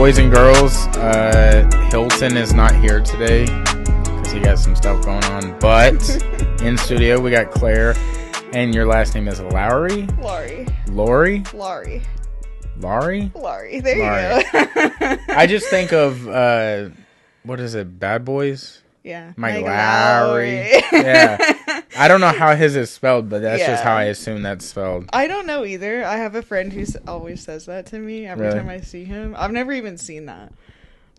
boys and girls, Hylton is not here today because he got some stuff going on. But in studio, we got Claire. And your last name is Lawry? Lawry. Lawry? Lawry. Lawry? Lawry. There Lawry. you go. I just think of, what is it, Bad Boys? Yeah. Mike Lowry. Yeah. I don't know how his is spelled, but that's just how I assume that's spelled. I don't know either. I have a friend who always says that to me every Really? time I see him. I've never even seen that.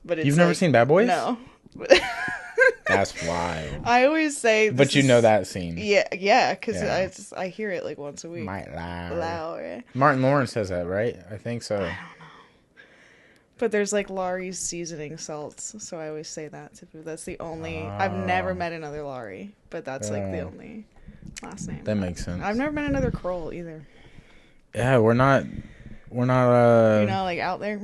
But it's You've never seen Bad Boys? No. That's wild. I always say But you know that scene. Yeah, because I hear it like once a week. Mike Lowry. Lowry. Martin Lawrence says that, right? I think so. I don't know. But there's like Lawry's seasoning salts, so I always say that to people. That's the only. I've never met another Lawry, but that's like the only last name. That makes sense. I've never met another Kroll either. Yeah, we're not. You're not like out there.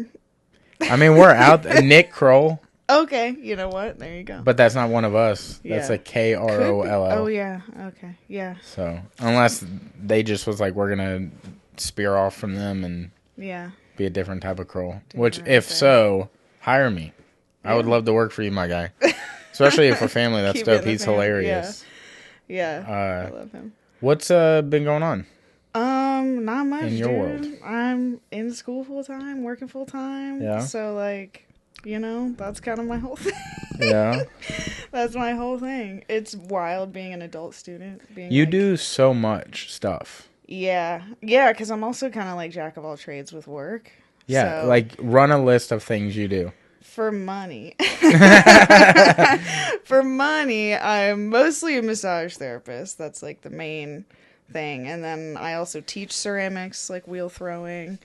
I mean, we're out. Nick Kroll. Okay, you know what? There you go. But that's not one of us. That's Yeah. a Kroll. Oh yeah. Okay. Yeah. So unless they just was like, we're gonna spear off from them and Yeah. be a different type of Kroll. Which, if so, hire me. I would love to work for you, my guy. Especially if we're family. That's Keep it in dope. the He's family, hilarious. Yeah. I love him. What's been going on? Not much. In your world? I'm in school full time, working full time. Yeah. So like, that's kind of my whole thing. Yeah. That's my whole thing. It's wild being an adult student. You do so much stuff. Yeah. Yeah, because I'm also kind of like jack of all trades with work. Yeah, So, like run a list of things you do. for money. For money, I'm mostly a massage therapist. That's like the main thing. And then I also teach ceramics, like wheel throwing.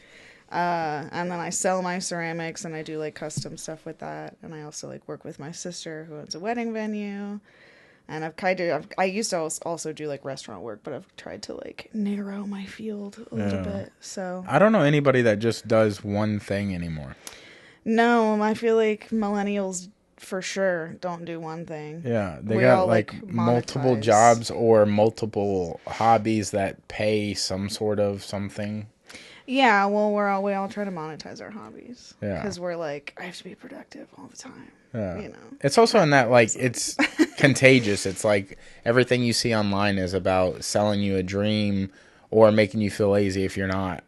And then I sell my ceramics and I do like custom stuff with that. And I also like work with my sister who owns a wedding venue. And I used to also do like restaurant work, but I've tried to like narrow my field a little bit. So I don't know anybody that just does one thing anymore. no, I feel like millennials for sure don't do one thing. Yeah, they We got all, like multiple monetize. jobs or multiple hobbies that pay some sort of something. Yeah, well, we all try to monetize our hobbies. Yeah. Because we're like, I have to be productive all the time. Yeah. It's also in that, like, it's contagious. It's like everything you see online is about selling you a dream or making you feel lazy if you're not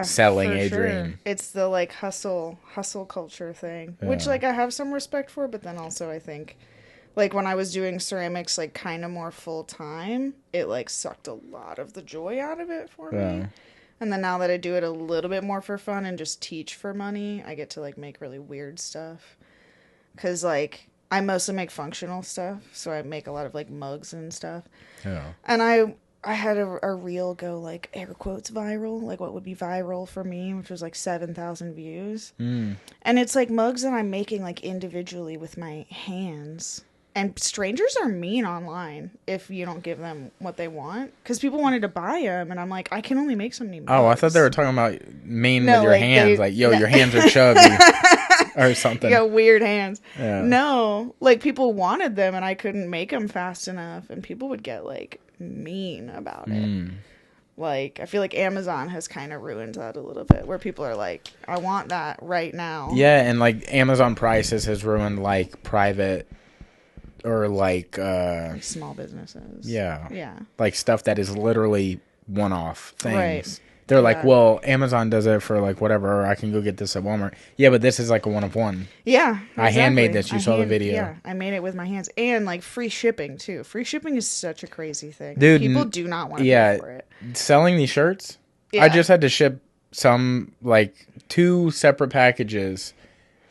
selling for a sure. dream. It's the like hustle culture thing, which like I have some respect for, but then also I think like when I was doing ceramics like kind of more full time, it like sucked a lot of the joy out of it for me. And then now that I do it a little bit more for fun and just teach for money, I get to like make really weird stuff. Cause like I mostly make functional stuff, so I make a lot of like mugs and stuff. Yeah. And I had a reel go like air quotes viral, like what would be viral for me, which was like 7,000 views. And it's like mugs that I'm making like individually with my hands. And strangers are mean online if you don't give them what they want. Because people wanted to buy them, and I'm like, I can only make so many mugs. Oh, I thought they were talking about mean No, with your like, hands. Like, yo, your hands are chubby. Or something. You got weird hands. Yeah. No, like people wanted them, and I couldn't make them fast enough, and people would get like mean about it. Like, I feel like Amazon has kind of ruined that a little bit, where people are like, I want that right now. Yeah, and like Amazon prices has ruined like private or like Small businesses. yeah, like stuff that is literally one-off things. Right. They're like, well, Amazon does it for like whatever, or I can go get this at Walmart. Yeah, but this is like a one-of-one. Yeah, exactly. I handmade this. You saw the video. Yeah, I made it with my hands, and like free shipping too. Free shipping is such a crazy thing. Dude, people do not want to pay for it. Selling these shirts, I just had to ship some like 2 separate packages.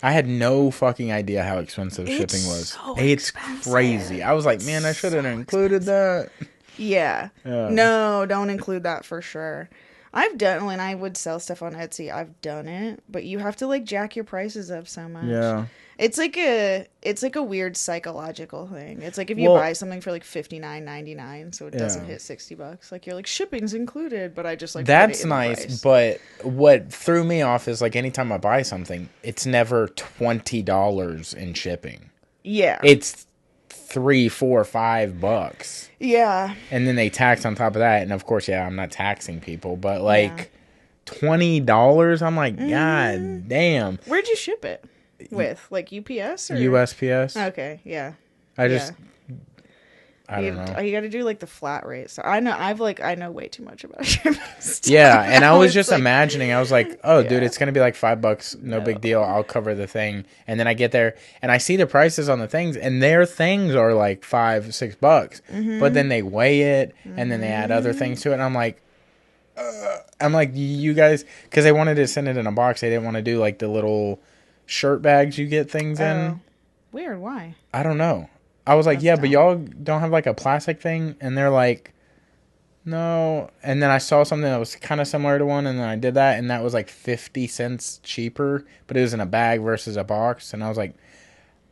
I had no fucking idea how expensive shipping was. So it's expensive. crazy. I was like, man, I should have included that. Yeah. No, don't include that for sure. I've done, when I would sell stuff on Etsy, I've done it, but you have to like jack your prices up so much. Yeah. It's like a weird psychological thing. It's like if you buy something for like $59.99, so it doesn't hit $60. Like you're like shipping's included, but I just like that's put it in nice. price. But what threw me off is like anytime I buy something, it's never $20 in shipping. Yeah, it's $3, $4, $5. Yeah. And then they tax on top of that, and of course, I'm not taxing people, but like $20. I'm like, God damn. Where'd you ship it with? Like UPS or USPS? Okay, yeah. I don't know. You got to do like the flat rate. So I know way too much about shipping stuff. Yeah, and I was just imagining. I was like, oh, dude, it's gonna be like $5. No big deal. I'll cover the thing. And then I get there and I see the prices on the things, and their things are like $5-$6. But then they weigh it, and then they add other things to it. And I'm like, you guys, because they wanted to send it in a box. They didn't want to do like the little shirt bags you get things in. Weird. Why? I don't know. I was like, but y'all don't have like a plastic thing? And they're like, no. And then I saw something that was kind of similar to one, and then I did that, and that was like 50 cents cheaper, but it was in a bag versus a box. And I was like,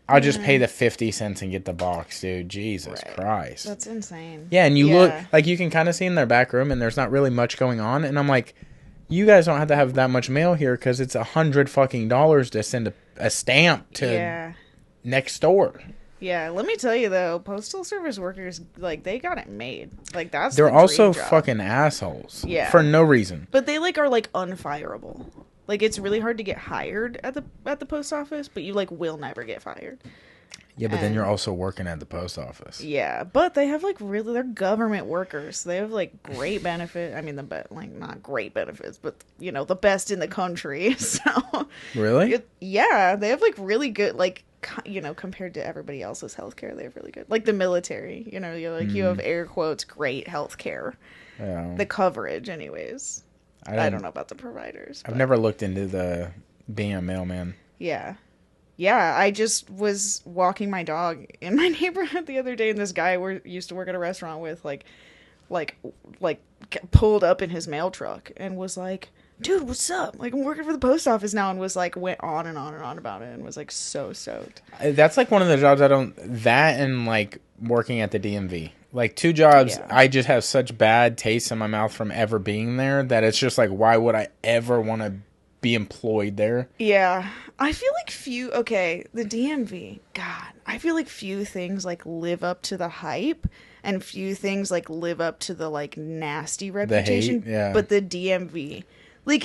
I'll just pay the 50 cents and get the box, dude. Jesus Christ. That's insane. Yeah, and you look, like you can kind of see in their back room, and there's not really much going on. And I'm like, you guys don't have to have that much mail here because it's $100 to send a stamp to next door. Yeah, let me tell you though, postal service workers, like, they got it made. Like, they're also fucking assholes. Yeah. For no reason. But they like are like unfireable. Like, it's really hard to get hired at the post office, but you like will never get fired. Yeah, but then you're also working at the post office. Yeah, but they have like they're government workers. They have like great benefit. I mean, not great benefits, but you know, the best in the country. So really, yeah, they have like really good, like, you know, compared to everybody else's healthcare, they have really good. Like the military, you know, you have air quotes great healthcare. Yeah. The coverage, anyways. I don't know about the providers. I've never looked into being a mailman. Yeah. Yeah, I just was walking my dog in my neighborhood the other day, and this guy used to work at a restaurant with, like pulled up in his mail truck and was like, dude, what's up? Like, I'm working for the post office now, and was like, went on and on and on about it, and was like so stoked. That's like one of the jobs that and like working at the DMV. Like, two jobs, I just have such bad taste in my mouth from ever being there that it's just like, why would I ever want to be employed there? Yeah. I feel like the DMV, God, I feel like few things like live up to the hype, and few things like live up to the like nasty reputation. The hate, yeah. But the DMV, like,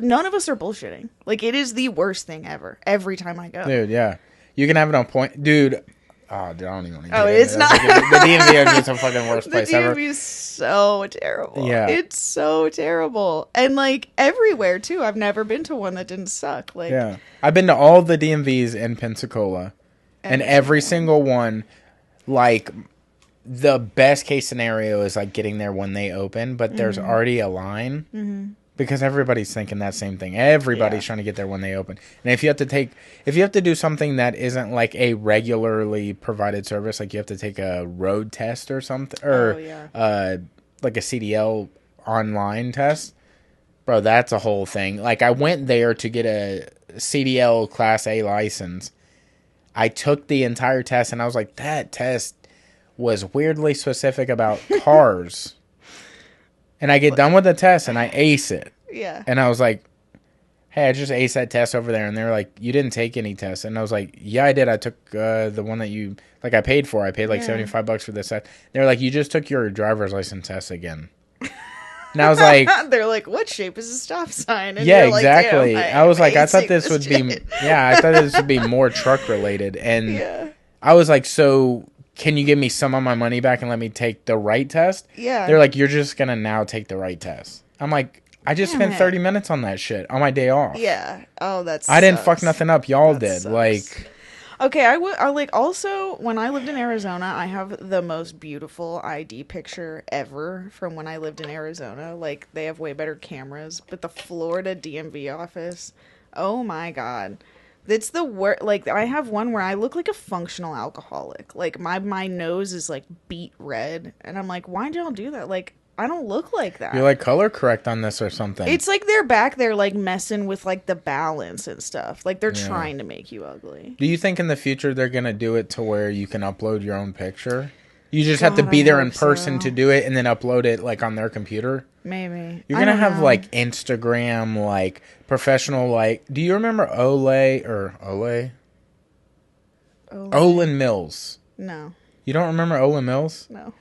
none of us are bullshitting. Like, it is the worst thing ever. Every time I go. Dude, yeah. You can have it on point. Dude. Oh, dude, I don't even want to get it's not. The DMV is just the fucking worst place ever. The DMV is so terrible. Yeah. It's so terrible. And, like, everywhere, too. I've never been to one that didn't suck. Like, yeah. I've been to all the DMVs in Pensacola. And every single one, like, the best case scenario is, like, getting there when they open. But there's already a line. Mm-hmm. Because everybody's thinking that same thing. Everybody's trying to get there when they open. And if you have to do something that isn't like a regularly provided service, like you have to take a road test or something, or like a CDL online test, bro, that's a whole thing. Like, I went there to get a CDL Class A license. I took the entire test, and I was like, that test was weirdly specific about cars. And I get done with the test, and I ace it. Yeah. And I was like, hey, I just aced that test over there. And they were like, you didn't take any tests. And I was like, yeah, I did. I took the one that you, like, I paid for. I paid like $75 for this test. They were like, you just took your driver's license test again. And I was like... They're like, what shape is a stop sign? And yeah, exactly. Like, I was like, I thought this would be... Yeah, I thought this would be more truck-related. And I was like, so... Can you give me some of my money back and let me take the right test? Yeah. They're like, you're just going to now take the right test. I'm like, I just spent 30 minutes on that shit on my day off. Yeah. Oh, that's... I didn't fuck nothing up. Y'all did. Sucks. Like... Okay, I like, also, when I lived in Arizona, I have the most beautiful ID picture ever from when I lived in Arizona. Like, they have way better cameras. But the Florida DMV office, oh my God. It's the worst. Like, I have one where I look like a functional alcoholic. Like, my nose is, like, beet red. And I'm like, why did y'all do that? Like, I don't look like that. You're, like, color correct on this or something. It's like they're back there, like, messing with, like, the balance and stuff. Like, they're trying to make you ugly. Do you think in the future they're going to do it to where you can upload your own picture? You just have to be there in person to do it and then upload it, like, on their computer? Maybe. You're going to have, like, Instagram, like, professional, like... Do you remember Olin Mills? No. You don't remember Olin Mills? No.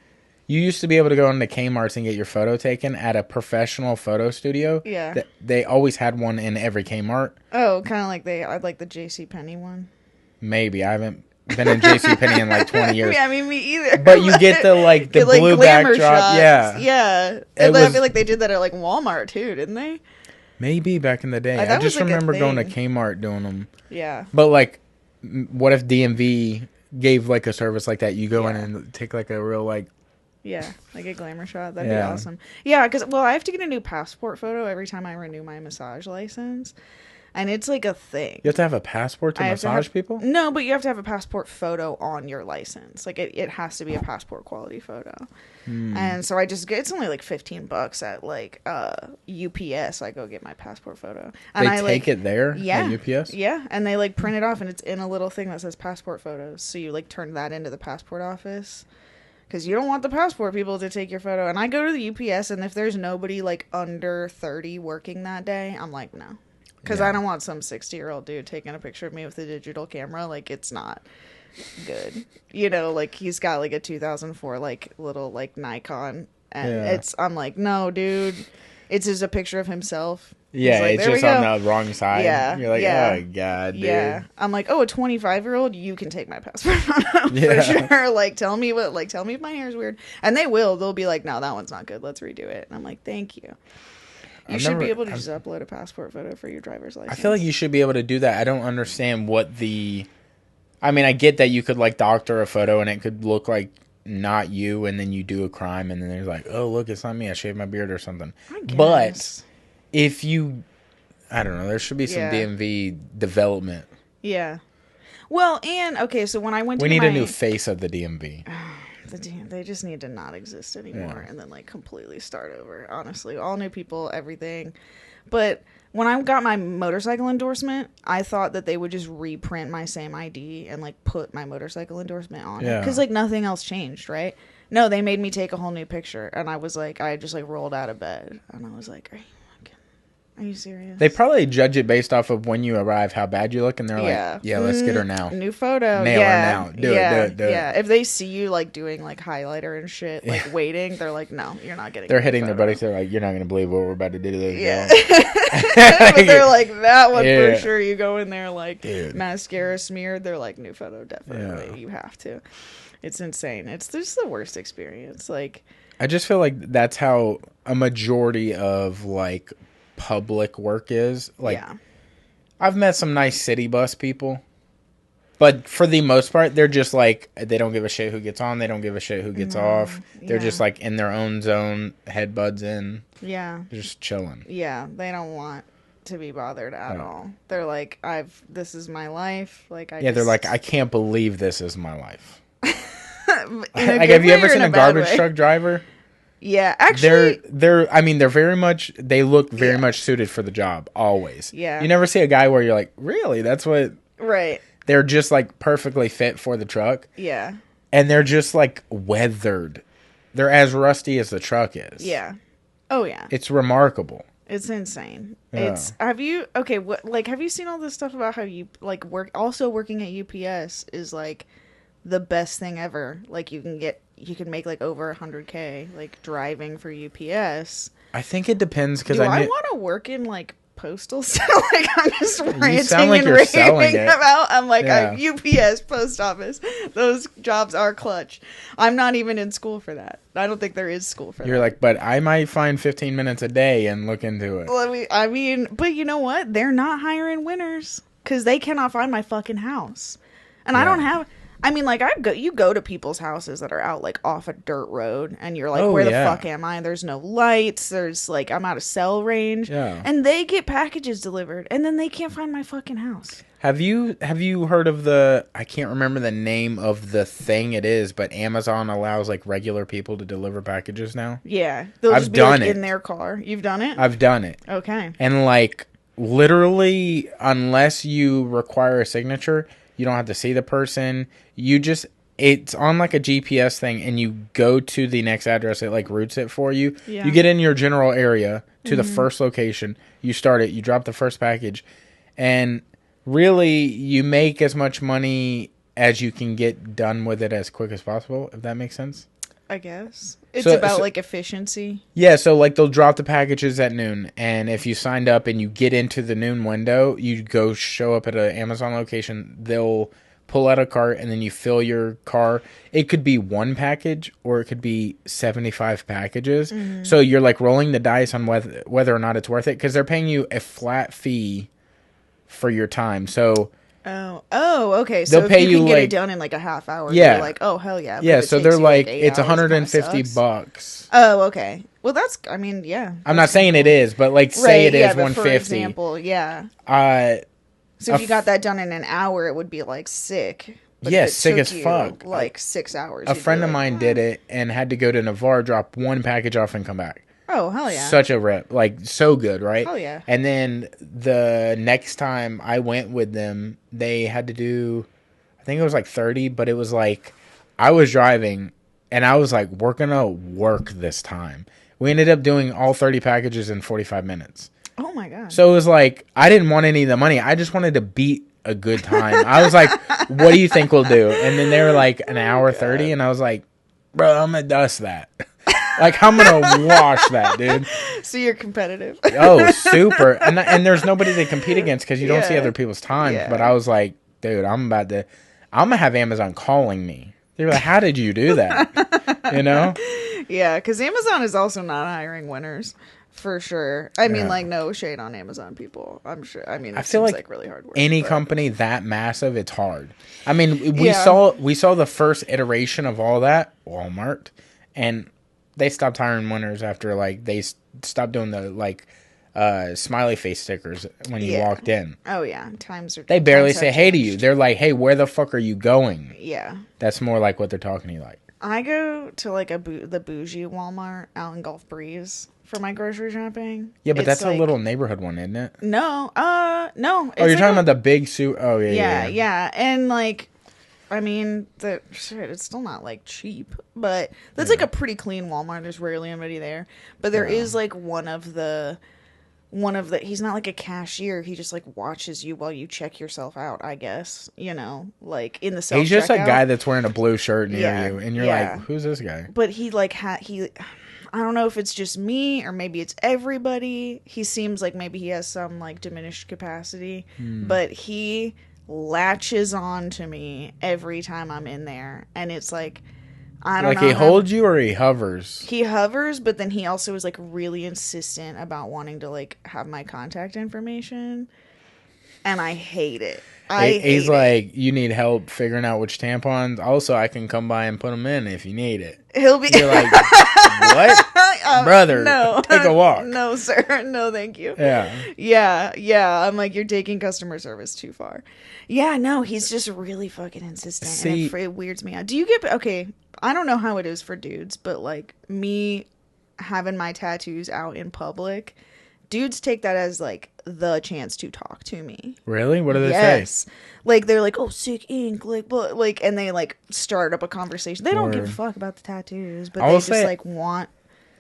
You used to be able to go into Kmart's and get your photo taken at a professional photo studio. Yeah. They always had one in every Kmart. Oh, kind of like I'd like the JCPenney one. Maybe. I haven't been in JCPenney in like 20 years. Yeah, I mean, me either. But you get the blue backdrop. Shots. Yeah. Yeah. And I feel like they did that at like Walmart too, didn't they? Maybe back in the day. I just remember going to Kmart doing them. Yeah. But like, what if DMV gave like a service like that? You go in and take like a real like. Yeah, like a glamour shot. That'd be awesome. Yeah, because, I have to get a new passport photo every time I renew my massage license. And it's like a thing. You have to have a passport to massage people? No, but you have to have a passport photo on your license. Like, it has to be a passport quality photo. And so it's only like $15 at like UPS. I go get my passport photo. And they take it there at UPS? Yeah, and they like print it off and it's in a little thing that says passport photos. So you like turn that into the passport office. Because you don't want the passport people to take your photo. And I go to the UPS, and if there's nobody, like, under 30 working that day, I'm like, no. Because I don't want some 60-year-old dude taking a picture of me with a digital camera. Like, it's not good. You know, like, he's got, like, a 2004, like, little, like, Nikon. And I'm like, no, dude. It's just a picture of himself. Yeah, like, it's just on the wrong side. Yeah. You're like, oh, God, dude. Yeah. I'm like, oh, a 25-year-old, you can take my passport photo for sure. Like, tell me if my hair's weird. And they will. They'll be like, no, that one's not good. Let's redo it. And I'm like, thank you. You should be able to just upload a passport photo for your driver's license. I feel like you should be able to do that. I don't understand I mean, I get that you could, like, doctor a photo and it could look like not you, and then you do a crime, and then there's like, oh, look, it's not me. I shaved my beard or something. I guess. But if I don't know, there should be some DMV development. Yeah. Well, and, okay, so when I went to We need a new face of the DMV. They just need to not exist anymore and then, like, completely start over. Honestly, all new people, everything. But when I got my motorcycle endorsement, I thought that they would just reprint my same ID and, like, put my motorcycle endorsement on it. Because, like, nothing else changed, right? No, they made me take a whole new picture. And I was like, I just, like, rolled out of bed. And I was like, are you serious? They probably judge it based off of when you arrive, how bad you look, and they're like, yeah, let's get her now. New photo. Nail her now. Do it. Yeah, if they see you, like, doing, like, highlighter and shit, like, waiting, they're like, no, you're not getting They're hitting their buddies. They're like, you're not going to believe what we're about to do to this girl. But they're like, that one for sure. You go in there, like, mascara smeared. They're like, new photo, definitely. You have to. It's insane. It's just the worst experience. Like, I just feel like that's how a majority of, like, public work is. Like, I've met some nice city bus people, but for the most part, they're just like, they don't give a shit who gets on, they don't give a shit who gets off. They're just like in their own zone, headbuds in. Yeah. They're just chilling. Yeah, they don't want to be bothered at all. They're like, this is my life. Like, they're like, I can't believe this is my life. Like, have you ever seen a garbage truck driver? Yeah, actually, they're very much, they look very much suited for the job, always. Yeah. You never see a guy where you're like, really? That's what... Right. They're just, like, perfectly fit for the truck. Yeah. And they're just, like, weathered. They're as rusty as the truck is. Yeah. Oh, yeah. It's remarkable. It's insane. Yeah. Have you seen all this stuff about how you, like, working at UPS is, like, the best thing ever? Like, you can make like over $100K like driving for UPS. I think it depends because I want to work in like postal stuff. Like, I'm just ranting like and raving about. I'm like, UPS post office. Those jobs are clutch. I'm not even in school for that. I don't think there is school for that. You're like, but I might find 15 minutes a day and look into it. Well, I mean, but you know what? They're not hiring winners because they cannot find my fucking house, and I don't have. I mean, like, you go to people's houses that are out, like, off a dirt road, and you're like, where the fuck am I? There's no lights. There's, like, I'm out of cell range. Yeah. And they get packages delivered, and then they can't find my fucking house. Have you heard of I can't remember the name of the thing it is, but Amazon allows, like, regular people to deliver packages now? Yeah. I've done it. In their car. You've done it? I've done it. Okay. And, like, literally, unless you require a signature, you don't have to see the person. It's on like a GPS thing, and you go to the next address. It like routes it for you. Yeah. You get in your general area to the first location. You start it. You drop the first package, and really you make as much money as you can get done with it as quick as possible. If that makes sense. I guess. It's about, like, efficiency. Yeah, so, like, they'll drop the packages at noon, and if you signed up and you get into the noon window, you go show up at an Amazon location, they'll pull out a cart, and then you fill your car. It could be one package, or it could be 75 packages. Mm-hmm. So you're, like, rolling the dice on whether or not it's worth it, because they're paying you a flat fee for your time, so... Oh, okay. So they'll pay if you can get like, it done in like a half hour, yeah. You're like, oh, hell yeah. Yeah, so they're like it's $150. Oh, okay. Well, that's, I mean, yeah. I'm not saying it is, but like say it is $150. For example, yeah. So if you got that done in an hour, it would be like sick. Yeah, sick as fuck. Like 6 hours. A friend of mine did it and had to go to Navarre, drop one package off, and come back. Oh, hell yeah. Such a rep. Like, so good, right? Hell yeah. And then the next time I went with them, they had to do, I think it was like 30, but it was like, I was driving, and I was like, we're going to work this time. We ended up doing all 30 packages in 45 minutes. Oh, my God. So it was like, I didn't want any of the money. I just wanted to beat a good time. I was like, what do you think we'll do? And then they were like, an hour 30, and I was like, bro, I'm going to dust that. Like, I'm going to wash that, dude. So you're competitive. Oh, super. And there's nobody to compete against because you don't see other people's times. Yeah. But I was like, dude, I'm going to have Amazon calling me. They're like, how did you do that? You know? Yeah, because Amazon is also not hiring winners. For sure. I mean, like, no shade on Amazon people. I'm sure. I mean, it seems like really hard work. Any company that massive, it's hard. I mean, we saw the first iteration of all that, Walmart, and they stopped hiring winners after, like, they stopped doing the, like, smiley face stickers when you walked in. Oh, yeah. They barely say hey to you. They're like, hey, where the fuck are you going? Yeah. That's more like what they're talking to you like. I go to, like, the bougie Walmart out in Gulf Breeze for my grocery shopping. Yeah, but that's like, a little neighborhood one, isn't it? No. No. Oh, you're like talking about the big suit? Oh, yeah. Yeah. And, like, I mean, it's still not, like, cheap, but that's, like, a pretty clean Walmart. There's rarely anybody there. But there is, like, one of the, he's not, like, a cashier. He just, like, watches you while you check yourself out, I guess. You know, like, in the self-checkout. He's just a guy that's wearing a blue shirt near you, and you're like, who's this guy? But he, like, I don't know if it's just me or maybe it's everybody. He seems like maybe he has some, like, diminished capacity, but he latches on to me every time I'm in there, and it's like, I don't know. Like, he holds you or he hovers? He hovers, but then he also is, like, really insistent about wanting to, like, have my contact information, and I hate it. He's like, you need help figuring out which tampons? Also, I can come by and put them in if you need it. He'll be... You're like, what? Brother, no, take a walk. No, sir. No, thank you. Yeah. Yeah. I'm like, you're taking customer service too far. Yeah, no, he's just really fucking insistent. And it weirds me out. Do you get... Okay, I don't know how it is for dudes, but, like, me having my tattoos out in public... Dudes take that as, like, the chance to talk to me. Really? What do they say? Like, they're like, oh, sick ink. Like, and they, like, start up a conversation. They don't give a fuck about the tattoos, but they just, like, want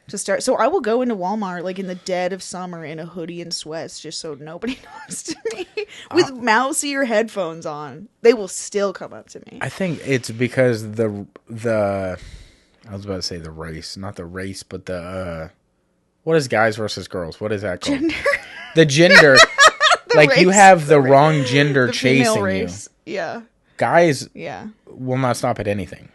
to start. So I will go into Walmart, like, in the dead of summer in a hoodie and sweats just so nobody talks to me. With mouse ear headphones on. They will still come up to me. I think it's because I was about to say the race. Not the race, but the... What is guys versus girls? What is that called? Gender. The gender. Like, race, you have the wrong gender chasing race. You. Yeah. Guys will not stop at anything.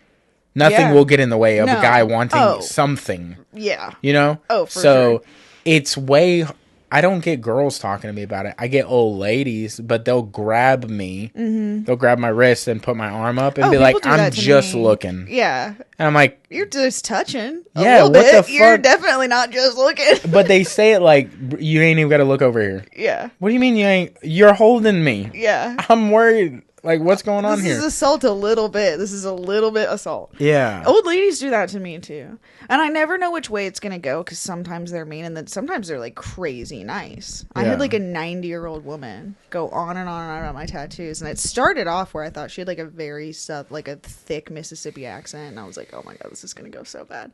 Nothing will get in the way of a guy wanting something. Yeah. You know? Oh, for sure. It's way... I don't get girls talking to me about it. I get old ladies, but they'll grab me. Mm-hmm. They'll grab my wrist and put my arm up and be like, I'm just looking. Yeah. And I'm like... You're just touching a little bit. The fuck? You're definitely not just looking. But they say it like, you ain't even got to look over here. Yeah. What do you mean you ain't... You're holding me. Yeah. I'm worried. Like, what's going on here? This is assault a little bit. This is a little bit assault. Yeah. Old ladies do that to me, too. And I never know which way it's going to go, because sometimes they're mean, and then sometimes they're, like, crazy nice. Yeah. I had, like, a 90-year-old woman go on and on and on about my tattoos, and it started off where I thought she had, like, a very, like, a thick Mississippi accent, and I was like, oh, my God, this is going to go so bad.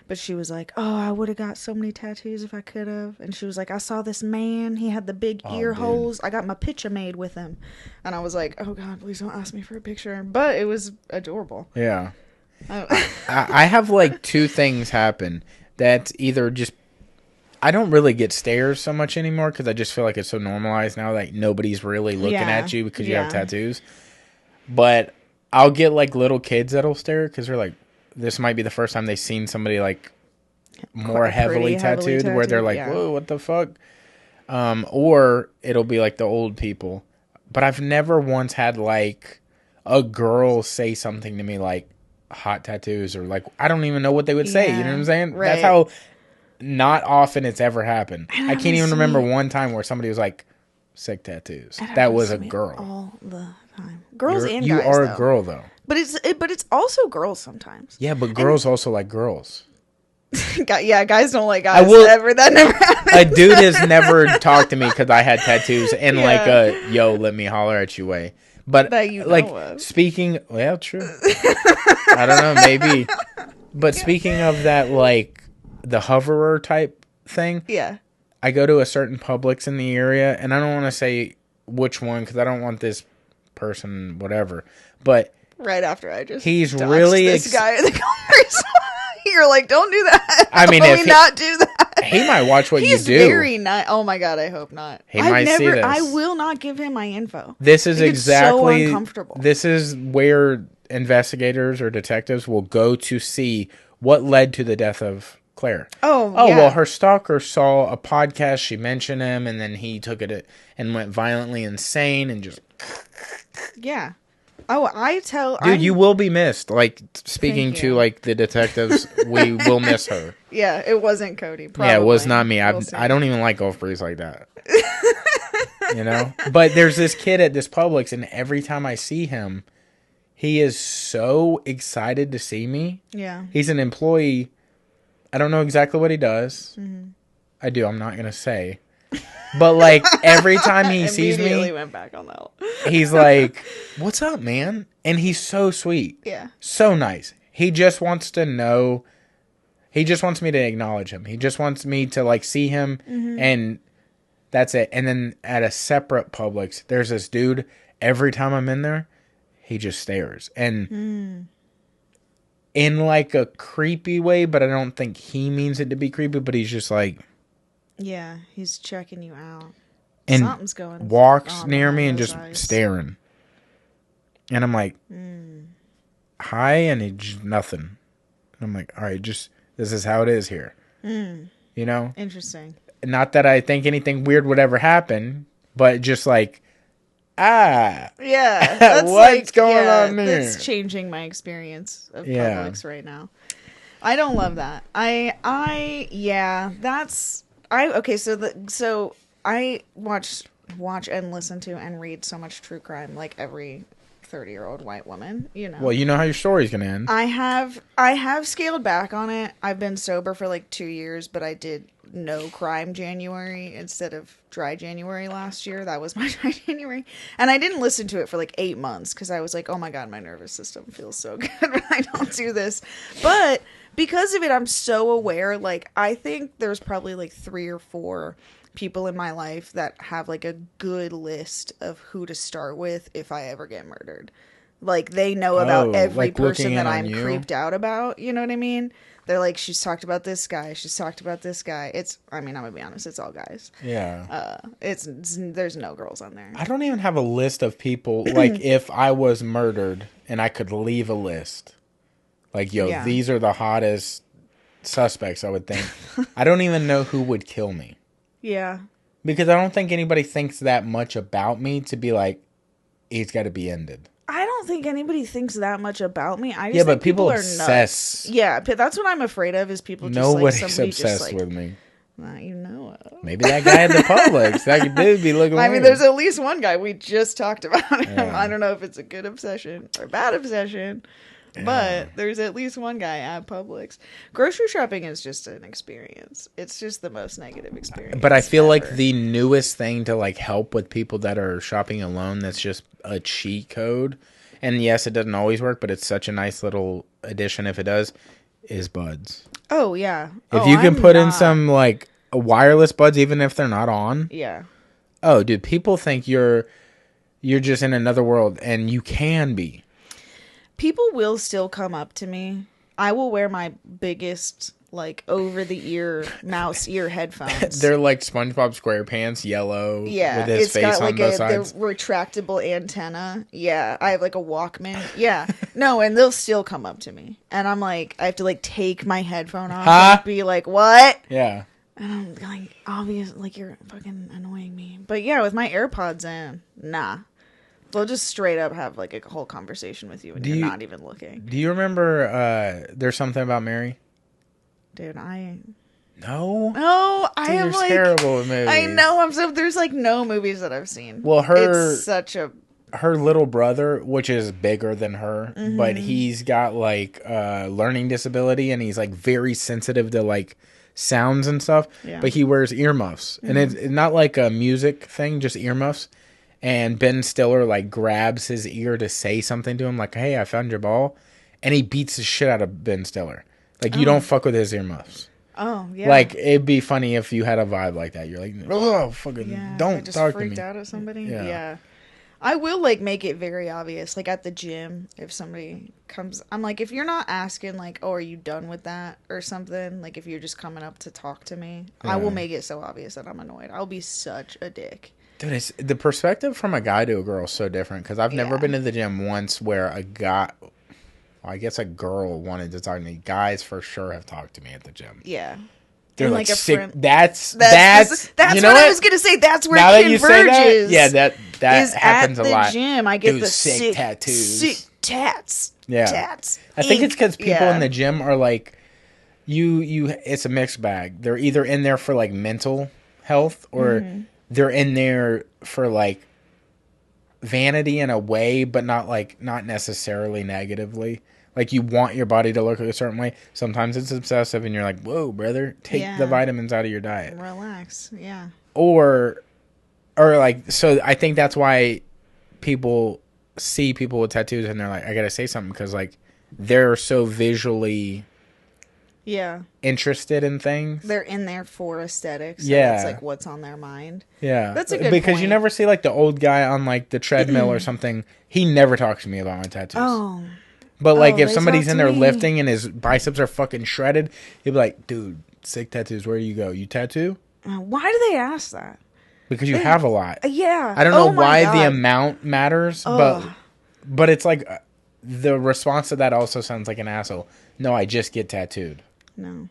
But she was like, oh, I would have got so many tattoos if I could have. And she was like, I saw this man. He had the big ear holes. I got my picture made with him. And I was like, oh, God, please don't ask me for a picture. But it was adorable. Yeah. I have like two things happen. That's either just I don't really get stares so much anymore because I just feel like it's so normalized now that nobody's really looking at you because you have tattoos. But I'll get like little kids that'll stare because they're like, this might be the first time they've seen somebody like more heavily tattooed where they're like, whoa, what the fuck? Or it'll be like the old people. But I've never once had like a girl say something to me like hot tattoos or like, I don't even know what they would say. You know what I'm saying? Right. That's how not often it's ever happened. I can't even remember one time where somebody was like, sick tattoos. That was a girl. All the time. Girls and guys, you are a girl though. But it's also girls sometimes. Yeah, but girls also like girls. Guys don't like guys. That never happened. A dude has never talked to me because I had tattoos in like a yo, let me holler at you way. But that you know like of. speaking, well, true. I don't know, maybe. But speaking of that, like the hoverer type thing. Yeah. I go to a certain Publix in the area, and I don't want to say which one because I don't want this person, whatever. But right after I just he's really this guy in the corners. You're like, don't do that. I mean, if not do that. He might watch what you do. He's very nice. Oh my god, I hope not. He might see this. I will not give him my info. This is exactly so uncomfortable. This is where investigators or detectives will go to see what led to the death of Claire. Well, her stalker saw a podcast. She mentioned him, and then he took it and went violently insane and just. Yeah. Oh, dude, you will be missed. Like speaking to like the detectives, we will miss her. Yeah, it wasn't Cody. Probably. Yeah, it was not me. I don't even like golf breeze like that. You know, but there's this kid at this Publix, and every time I see him, he is so excited to see me. Yeah, he's an employee. I don't know exactly what he does. Mm-hmm. I do. I'm not gonna say. But like every time he sees me, went back on that. He's like, "What's up, man?" And he's so sweet. Yeah. So nice. He just wants to know. He just wants me to acknowledge him. He just wants me to like see him, and that's it. And then at a separate Publix, there's this dude. Every time I'm in there, he just stares and in like a creepy way. But I don't think he means it to be creepy. But he's just like. Yeah, he's checking you out. And something's going walks near me and just eyes. staring. And I'm like, hi, and he just nothing. And I'm like, all right, just this is how it is here. You know? Interesting. Not that I think anything weird would ever happen, but just like, yeah, that's what's going on here? That's changing my experience of Publix right now. I don't love that. So I watch and listen to and read so much true crime like every 30-year-old white woman, you know. Well, you know how your story's gonna end. I have scaled back on it. I've been sober for like 2 years, but I did no crime January instead of dry January last year. That was my dry January. And I didn't listen to it for like 8 months because I was like, oh my god, my nervous system feels so good when I don't do this. But because of it, I'm so aware. Like, I think there's probably like 3 or 4 people in my life that have like a good list of who to start with if I ever get murdered. Like, they know about every like person that I'm creeped out about. You know what I mean? They're like, she's talked about this guy. She's talked about this guy. I'm gonna be honest, it's all guys. Yeah. There's no girls on there. I don't even have a list of people. Like, if I was murdered and I could leave a list. Like, these are the hottest suspects, I would think. I don't even know who would kill me. Yeah. Because I don't think anybody thinks that much about me to be like, he's got to be ended. I don't think anybody thinks that much about me. I just but people are obsess. Nuts. Yeah, that's what I'm afraid of is people just Nobody's like somebody obsessed just like, with me. You know it. Maybe that guy at the Publix. That dude be looking weird. I mean, there's at least one guy. We just talked about him. Yeah. I don't know if it's a good obsession or a bad obsession. Yeah. But there's at least one guy at Publix. Grocery shopping is just an experience. It's just the most negative experience. But I feel like the newest thing to like help with people that are shopping alone, that's just a cheat code. And yes, it doesn't always work, but it's such a nice little addition if it does, is buds. Oh, yeah. If you can put in some like wireless buds, even if they're not on. Yeah. Oh, dude, people think you're just in another world, and you can be. People will still come up to me. I will wear my biggest, like, over-the-ear mouse ear headphones. They're like SpongeBob SquarePants, yellow, Yeah, with his it's face got on like both the sides. retractable antenna. Yeah, I have like a Walkman. Yeah, no, and they'll still come up to me, and I'm like, I have to like take my headphone off and be like, "What?" Yeah. And I'm like, obvious, like you're fucking annoying me. But yeah, with my AirPods in, nah, they'll just straight up have like a whole conversation with you, and you're not even looking. Do you remember? There's something about Mary. Dude, No. I am you're like terrible with movies. I know I'm so there's like no movies that I've seen. Well, it's such a her little brother, which is bigger than her, but he's got like learning disability, and he's like very sensitive to like sounds and stuff. Yeah. But he wears earmuffs, and it's not like a music thing, just earmuffs. And Ben Stiller like grabs his ear to say something to him, like, "Hey, I found your ball," and he beats the shit out of Ben Stiller. Like, you don't fuck with his earmuffs. Oh, yeah. Like, it'd be funny if you had a vibe like that. You're like, oh, fucking, don't talk to me. Freaked out at somebody. Yeah. I will like make it very obvious, like at the gym, if somebody comes, I'm like, if you're not asking, like, oh, are you done with that or something? Like, if you're just coming up to talk to me, I will make it so obvious that I'm annoyed. I'll be such a dick. Dude, it's, the perspective from a guy to a girl is so different. Because I've never been to the gym once where a guy, well, I guess a girl wanted to talk to me. Guys for sure have talked to me at the gym. Yeah. They're and like a sick. friend. That's you know what I was gonna say. That's where now it that you say that, converges. yeah, that is happens at a the lot. gym. I get Dude, the sick tattoos. sick tats. Yeah, tats. I think it's because people Yeah. in the gym are like, you. It's a mixed bag. They're either in there for like mental health, or they're in there for like vanity in a way, but not necessarily negatively. Like, you want your body to look a certain way. Sometimes it's obsessive, and you're like, whoa, brother, take the vitamins out of your diet. Relax. Yeah. Or like, so I think that's why people see people with tattoos and they're like, I gotta say something, because like they're so visually interested in things. They're in there for aesthetics. So Yeah. That's like what's on their mind. Yeah. That's a good because point. you never see like the old guy on like the treadmill or something. He never talks to me about my tattoos. Oh. But like if they somebody's talk in to there me. lifting and his biceps are fucking shredded, he'd be like, dude, sick tattoos, where do you go? You tattoo? Why do they ask that? Because you have a lot. Yeah. I don't know why God. the amount matters, but it's like the response to that also sounds like an asshole. No, I just get tattooed. No.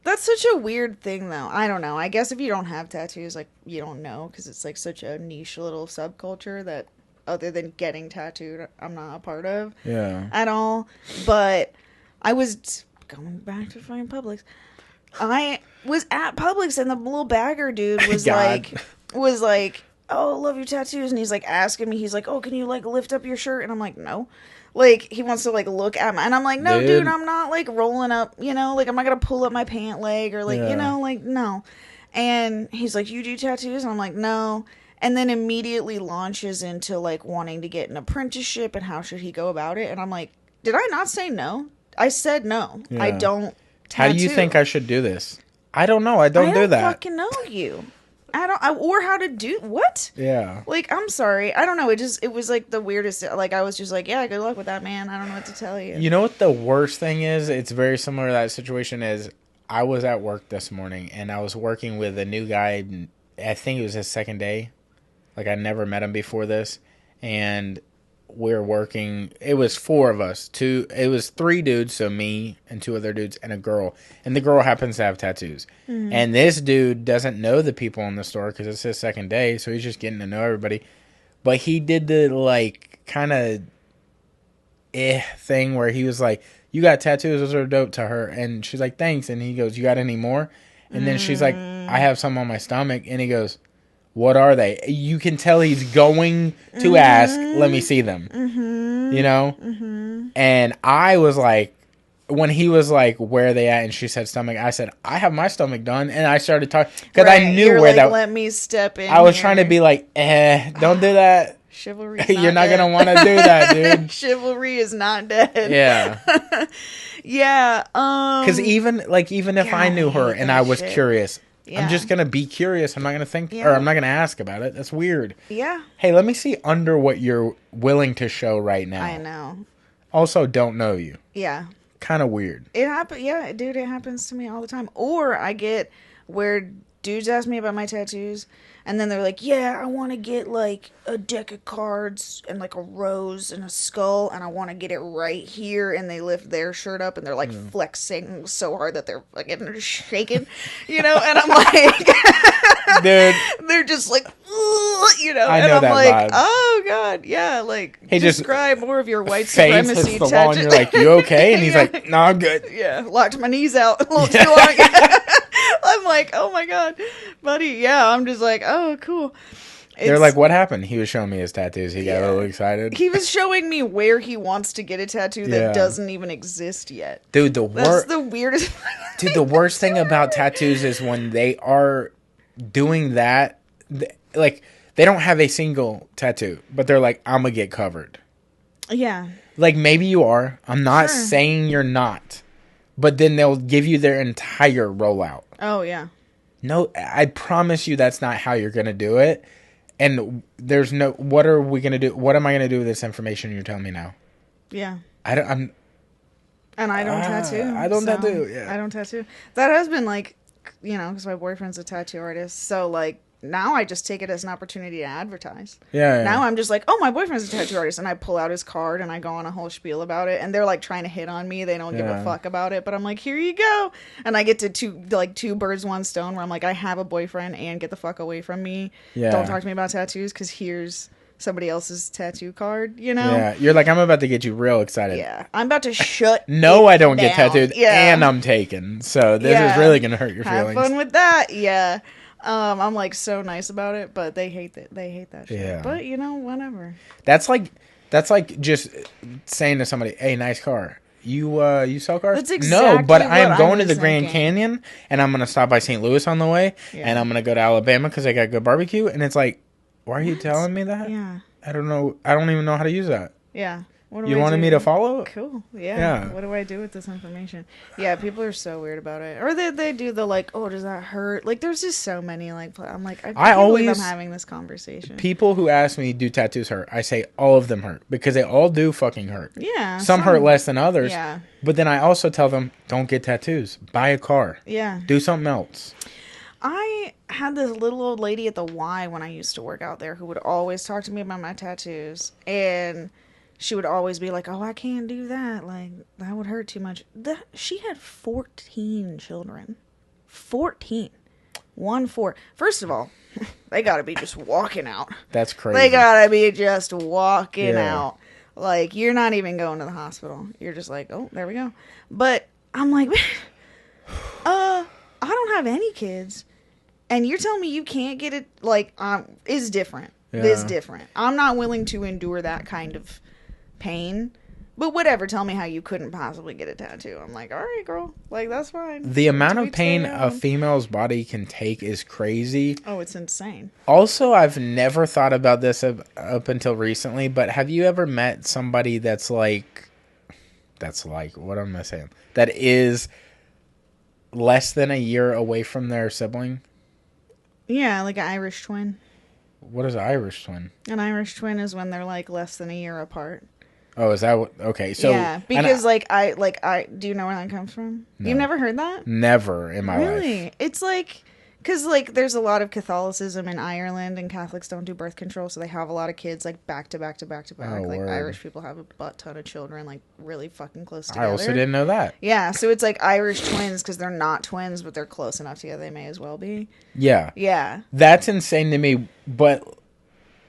That's such a weird thing, though. I don't know. I guess if you don't have tattoos, like, you don't know, because it's like such a niche little subculture that, other than getting tattooed, I'm not a part of. Yeah. At all. But I was going back to fucking Publix. I was at Publix, and the little bagger dude was like, oh, I love your tattoos. And he's like asking me, he's like, oh, can you like lift up your shirt? And I'm like, no. Like, he wants to like look at me, and I'm like, no, dude, I'm not like rolling up, you know, like I'm not gonna pull up my pant leg or like, you know, like, no. And he's like, you do tattoos? And I'm like, no. And then immediately launches into like wanting to get an apprenticeship and how should he go about it. And I'm like, did I not say no? I said no. Yeah. I don't tattoo. How do you think I should do this? I don't know. I don't do that. I don't fucking know you. Or how to do what? Yeah. Like, I'm sorry. I don't know. It was like the weirdest. Like, I was just like, yeah, good luck with that, man. I don't know what to tell you. You know what the worst thing is? It's very similar to that situation. Is I was at work this morning and I was working with a new guy. I think it was his second day. Like, I never met him before this, and we're working. It was four of us. It was three dudes, so me and two other dudes and a girl. And the girl happens to have tattoos. Mm-hmm. And this dude doesn't know the people in the store because it's his second day, so he's just getting to know everybody. But he did the like kind of thing where he was like, "You got tattoos? Those are dope." To her, and she's like, "Thanks." And he goes, "You got any more?" And then she's like, "I have some on my stomach." And he goes, "What are they?" You can tell he's going to ask, "Let me see them." Mm-hmm. You know? Mm-hmm. And I was like, when he was like, "Where are they at?" And she said stomach, I said, "I have my stomach done." And I started talking because I knew You're where like, that. Let me step in. I was trying to be like, don't do that. Chivalry. You're not gonna want to do that, dude. Chivalry is not dead. Yeah. Yeah. Because even if I knew her and I was curious. Yeah. I'm just going to be curious. I'm not going to think, or I'm not going to ask about it. That's weird. Yeah. Hey, let me see under what you're willing to show right now. I know. Also, don't know you. Yeah. Kind of weird. It happens. Yeah, dude, it happens to me all the time. Or I get where dudes ask me about my tattoos, and then they're like, yeah, I want to get like a deck of cards and like a rose and a skull, and I want to get it right here. And they lift their shirt up and they're like flexing so hard that they're fucking shaking, And I'm like, dude, they're just like, I and know I'm that like, vibe. oh god, yeah, like He just describe more of your white face supremacy hits the wall and you're like, you okay? And he's like, no, I'm good. Yeah, locked my knees out a little too long. I'm like, oh my god, buddy. Yeah, I'm just like, oh, cool. They're like, what happened? He was showing me his tattoos. He got a little excited. He was showing me where he wants to get a tattoo that doesn't even exist yet. Dude, that's the weirdest. Dude, the worst thing about tattoos is when they are doing that, like, they don't have a single tattoo, but they're like, I'm gonna get covered. Yeah. Like, maybe you are. I'm not saying you're not. But then they'll give you their entire rollout. Oh, yeah. No, I promise you that's not how you're going to do it. And there's no... What are we going to do? What am I going to do with this information you're telling me now? Yeah. And I don't tattoo. I don't tattoo, yeah. I don't tattoo. That has been, like, because my boyfriend's a tattoo artist. So, like, now I just take it as an opportunity to advertise. Yeah. Now I'm just like, oh, my boyfriend's a tattoo artist. And I pull out his card and I go on a whole spiel about it. And they're like trying to hit on me. They don't give a fuck about it. But I'm like, here you go. And I get to two birds, one stone where I'm like, I have a boyfriend and get the fuck away from me. Yeah. Don't talk to me about tattoos because here's somebody else's tattoo card, Yeah. You're like, I'm about to get you real excited. Yeah. I'm about to shut No, I don't get down. tattooed and I'm taken. So this is really going to hurt your feelings. Have fun with that. Yeah. I'm like so nice about it, but they hate that. They hate that shit. Yeah. But whatever. That's like just saying to somebody, "Hey, nice car. You sell cars?" That's exactly no, but I am what going I to the was Grand thinking. Canyon, and I'm gonna stop by St. Louis on the way, and I'm gonna go to Alabama because I got good barbecue. And it's like, why are you telling me that? Yeah. I don't know. I don't even know how to use that. Yeah. What do You I wanted do? me to follow? Cool. Yeah. Yeah. What do I do with this information? Yeah, people are so weird about it. Or they do the like, oh, does that hurt? Like, there's just so many. Like, I'm like, I can't believe I'm having this conversation. People who ask me, do tattoos hurt? I say all of them hurt because they all do fucking hurt. Yeah. Some hurt less than others. Yeah. But then I also tell them, don't get tattoos. Buy a car. Yeah. Do something else. I had this little old lady at the Y when I used to work out there who would always talk to me about my tattoos. And she would always be like, oh, I can't do that. Like, that would hurt too much. She had 14 children. 14. 1-4. First of all, they gotta be just walking out. That's crazy. They gotta be just walking out. Like, you're not even going to the hospital. You're just like, oh, there we go. But I'm like, I don't have any kids. And you're telling me you can't get it, like, is different. Yeah. It's different. I'm not willing to endure that kind of pain. But whatever, tell me how you couldn't possibly get a tattoo. I'm like, all right, girl. Like, that's fine. The amount of pain a female's body can take is crazy. Oh, it's insane. Also, I've never thought about this up until recently, but have you ever met somebody that's like, what am I saying? That is less than a year away from their sibling? Yeah, like an Irish twin. What is an Irish twin? An Irish twin is when they're like less than a year apart. Oh, is that what? Okay, so yeah, because I do you know where that comes from? No. You've never heard that? Never in my life. Really? It's like, because like there's a lot of Catholicism in Ireland, and Catholics don't do birth control, so they have a lot of kids like back to back to back to back. Oh, like word. Irish people have a butt ton of children, like really fucking close together. I also didn't know that. Yeah, so it's like Irish twins because they're not twins, but they're close enough together. They may as well be. Yeah. Yeah. That's insane to me, but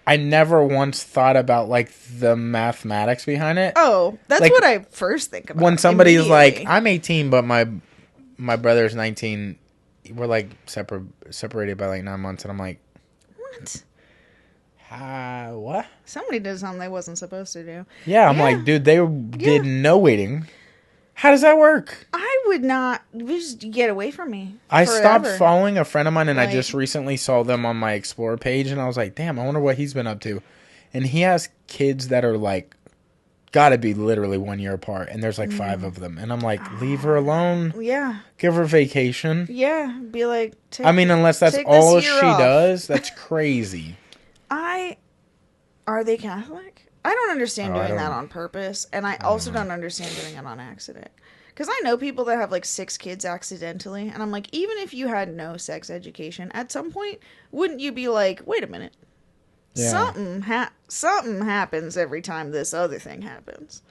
I never once thought about like the mathematics behind it. Oh, that's like, what I first think about. When somebody's like, I'm 18, but my brother's 19, we're like separated by like 9 months, and I'm like, what? What? Somebody did something they wasn't supposed to do. Yeah, I'm like, dude, they did no waiting. How does that work? I would not. Just get away from me. I forever. stopped following a friend of mine, and like, I just recently saw them on my Explore page, and I was like, damn, I wonder what he's been up to. And he has kids that are like, gotta be literally 1 year apart, and there's like 5 of them. And I'm like, leave her alone. Yeah. Give her vacation. Yeah. Be like, unless that's all she does, that's crazy. Are they Catholic? I don't understand I doing that don't- on purpose, and I also don't understand doing it on accident. Because I know people that have like 6 kids accidentally, and I'm like, even if you had no sex education, at some point, wouldn't you be like, wait a minute, Yeah. something happens every time this other thing happens.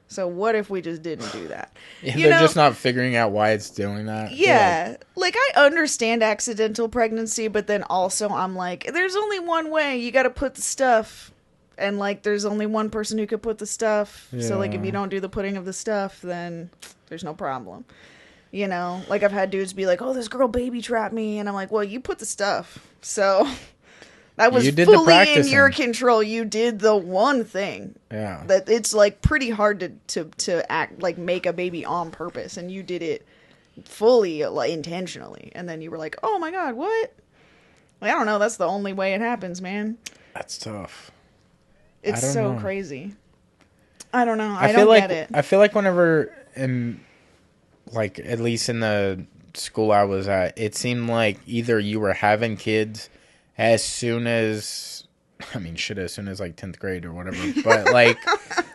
So what if we just didn't do that? Yeah, You they're know? just not figuring out why it's doing that. Yeah, like I understand accidental pregnancy, but then also I'm like, there's only one way. You got to put the stuff, and like, there's only one person who could put the stuff. So like, if Yeah. you don't do the putting of the stuff, then there's no problem. You know, like I've had dudes be like, "Oh, this girl baby trapped me," and I'm like, "Well, you put the stuff, so that was You did the fully in practicing. your control. You did the one thing." Yeah. That it's like pretty hard to act like make a baby on purpose, and you did it fully like intentionally, and then you were like, oh my god, what? Like, I don't know, that's the only way it happens, man. That's tough. It's I don't so know. crazy. I don't know. I I feel don't like get it. I feel like whenever like at least in the school I was at, it seemed like either you were having kids as soon as, I mean, shit, as soon as like 10th grade or whatever, but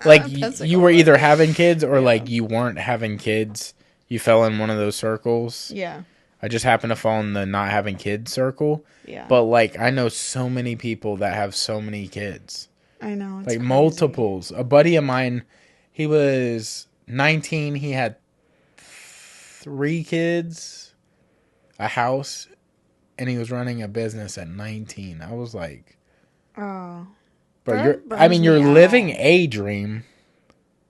like you were either having kids or like you weren't having kids. You fell in one of those circles. Yeah. I just happened to fall in the not having kids circle. Yeah. But like I know so many people that have so many kids. I know. It's Like crazy. multiples. A buddy of mine, he was 19. He had 3 kids, a house, and he was running a business at 19. I was like, Oh. bro, That I mean, bums you're me out. living a dream,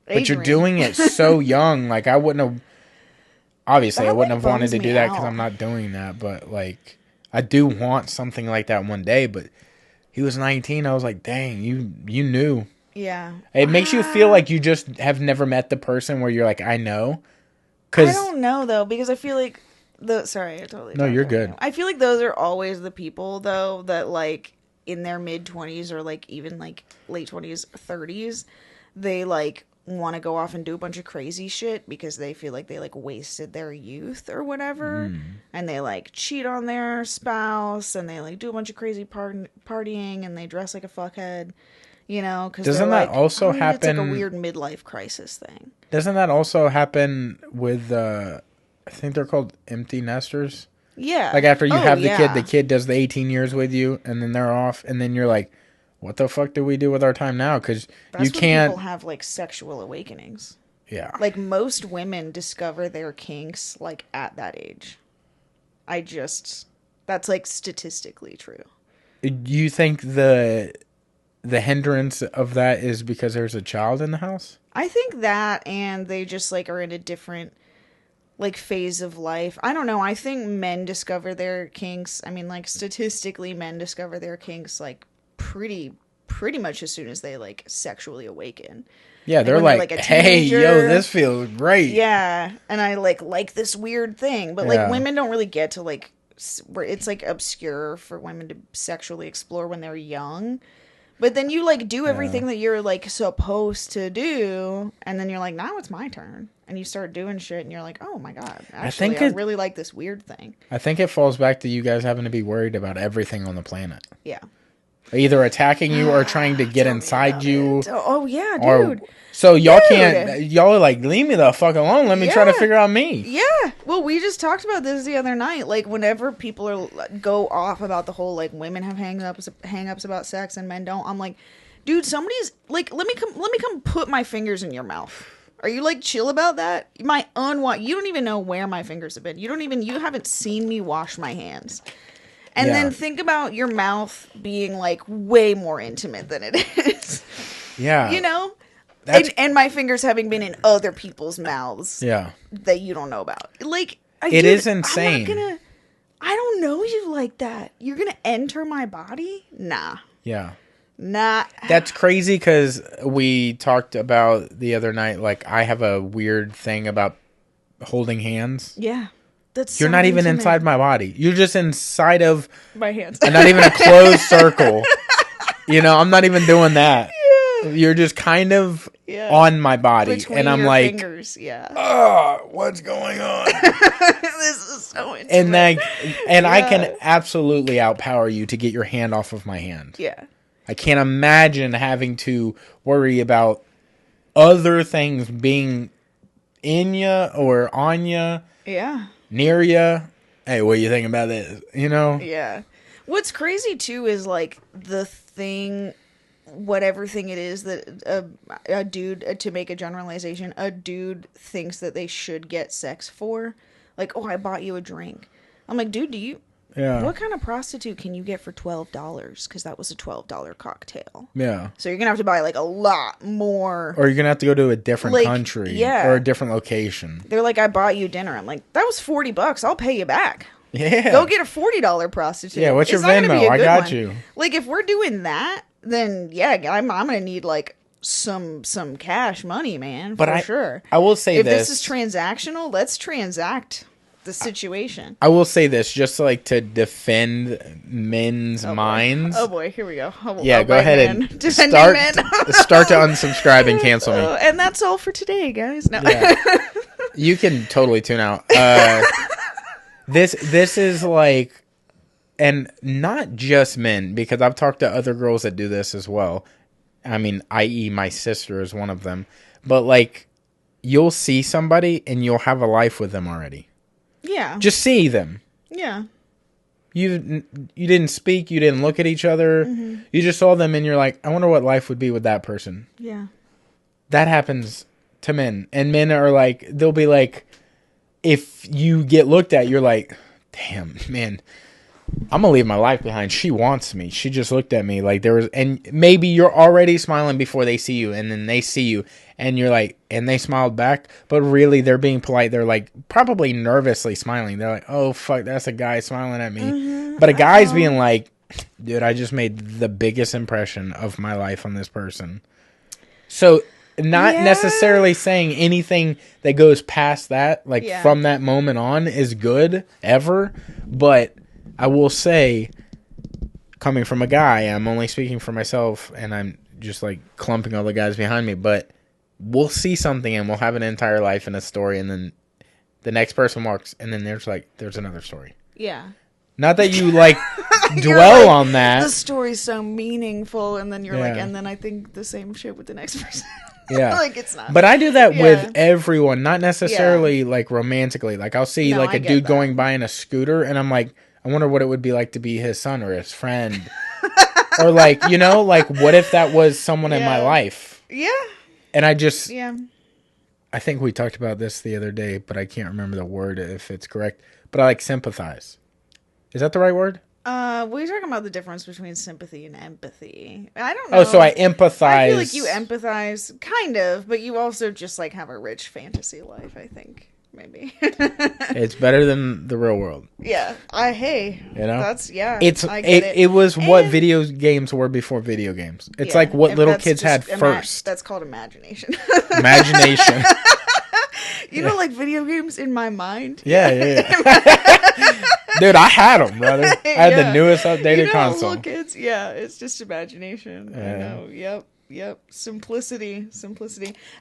but you're doing it so young. Like I wouldn't have, obviously, I That, wouldn't like, have wanted bums to me do that because out. I'm not doing that. But like, I do want something like that one day. But he was 19. I was like, dang, you knew. Yeah. It makes you feel like you just have never met the person where you're like, I know. I don't know though, because I feel like sorry, I totally No, talked you're over good. you. I feel like those are always the people though that like in their mid 20s or like even like late 20s, 30s, they like want to go off and do a bunch of crazy shit because they feel like they like wasted their youth or whatever, and they like cheat on their spouse and they like do a bunch of crazy partying and they dress like a fuckhead. You know, because Doesn't that also It's like happen- a weird midlife crisis thing. Doesn't that also happen with, I think they're called empty nesters? Yeah. Like after you have yeah. the kid does the 18 years with you, and then they're off, and then you're like, what the fuck do we do with our time now? Because That's you when can't. people have like sexual awakenings. Yeah. Like most women discover their kinks like at that age. That's like statistically true. You think the hindrance of that is because there's a child in the house? I think that, and they just like are in a different like phase of life. I don't know. I think men discover their kinks. I mean, like statistically, men discover their kinks like pretty much as soon as they like sexually awaken. Yeah, they're when they're, like, like, a hey, yo, teenager." this feels great. Yeah, and I like this weird thing, but Yeah. like women don't really get to like where it's like obscure for women to sexually explore when they're young. But then you like do everything that you're like supposed to do, and then you're like, now it's my turn, and you start doing shit, and you're like, oh my god, actually, think I it- really like this weird thing. I think it falls back to you guys having to be worried about everything on the planet. Yeah. Either attacking you or trying to get inside you. Oh yeah, Or, dude. so y'all Dude. can't, y'all are like, leave me the fuck alone. Let me try to Yeah. figure out me. Yeah. Well, we just talked about this the other night. Like, whenever people are go off about the whole like women have hang-ups about sex and men don't, I'm like, dude, somebody's like, let me come put my fingers in your mouth. Are you like chill about that? You don't even know where my fingers have been. You haven't seen me wash my hands. And Yeah. then think about your mouth being like way more intimate than it is. Yeah. You know? That's- And my fingers having been in other people's mouths Yeah. that you don't know about. Like, It is insane. I don't know you like that. You're gonna enter my body? Nah. Yeah. Nah. That's crazy because we talked about the other night, like, I have a weird thing about holding hands. Yeah. That's You're so not even intimate. inside my body. You're just inside of, My hands. and not even a closed circle. You know, I'm not even doing that. You're just kind of Yeah. on my body. Between and I'm your like, fingers. Yeah. oh, what's going on? This is so intimate. And I can Yeah. absolutely outpower you to get your hand off of my hand. Yeah. I can't imagine having to worry about other things being in ya or on ya. Yeah. Near ya. Hey, what do you think about this? You know? Yeah. What's crazy too is like the thing, whatever thing it is that a dude, to make a generalization, a dude thinks that they should get sex for. Like, oh, I bought you a drink. I'm like, dude, what kind of prostitute can you get for $12? Because that was a $12 cocktail. Yeah. So you're going to have to buy like a lot more. Or you're going to have to go to a different country. Or a different location. They're like, I bought you dinner. I'm like, that was $40. I'll pay you back. Yeah. Go get a $40 prostitute. Yeah, what's your Venmo? I got you. Like, if we're doing that, then yeah, I'm going to need like some cash money, man, for sure. I will say if this is transactional, let's transact the situation. I will say this, just like to defend men's minds. Oh boy, here we go. Yeah, go ahead and start to unsubscribe and cancel me. And that's all for today, guys. No. Yeah. You can totally tune out. This is like, and not just men, because I've talked to other girls that do this as well. I mean, i.e. my sister is one of them. But like, you'll see somebody and you'll have a life with them already. Yeah. Just see them. Yeah. You didn't speak. You didn't look at each other. Mm-hmm. You just saw them and you're like, I wonder what life would be with that person. Yeah. That happens to men. And men are like, they'll be like, if you get looked at, you're like, damn, man, I'm going to leave my life behind. She wants me. She just looked at me like there was, and maybe you're already smiling before they see you, and then they see you and you're like, and they smiled back, but really they're being polite. They're like probably nervously smiling. They're like, oh fuck, that's a guy smiling at me. Mm-hmm. But a guy's being like, dude, I just made the biggest impression of my life on this person. So not necessarily saying anything that goes past that, like from that moment on is good ever. But I will say, coming from a guy, I'm only speaking for myself and I'm just like clumping all the guys behind me, but we'll see something and we'll have an entire life and a story, and then the next person walks and then there's another story. Yeah. Not that you like dwell on that. The story's so meaningful, and then you're like, and then I think the same shit with the next person. Yeah. Like, it's not. But I do that with everyone, not necessarily like romantically. Like I'll see like a dude going by in a scooter and I'm like, I wonder what it would be like to be his son or his friend. Or like, you know, like what if that was someone in my life? Yeah. And I think we talked about this the other day, but I can't remember the word if it's correct. But I like sympathize. Is that the right word? We're talking about the difference between sympathy and empathy. I don't know. Oh, so I empathize. I feel like you empathize, kind of, but you also just like have a rich fantasy life, I think. Maybe. It's better than the real world. Yeah. You know? That's, it was what video games were before video games. It's like what little kids had first. That's called imagination. Imagination. You know, like video games in my mind. Yeah. Dude, I had them, brother. I had the newest updated console. Little kids, it's just imagination. I know. Yep. Simplicity.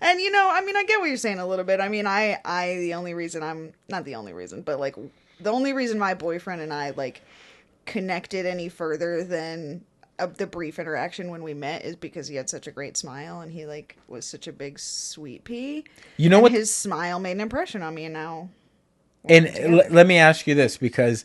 And, you know, I mean, I get what you're saying a little bit. I mean, the only reason not the only reason, but, like, the only reason my boyfriend and I, like, connected any further than the brief interaction when we met is because he had such a great smile and he, like, was such a big sweet pea. You know what? His smile made an impression on me, and now. And let me ask you this, because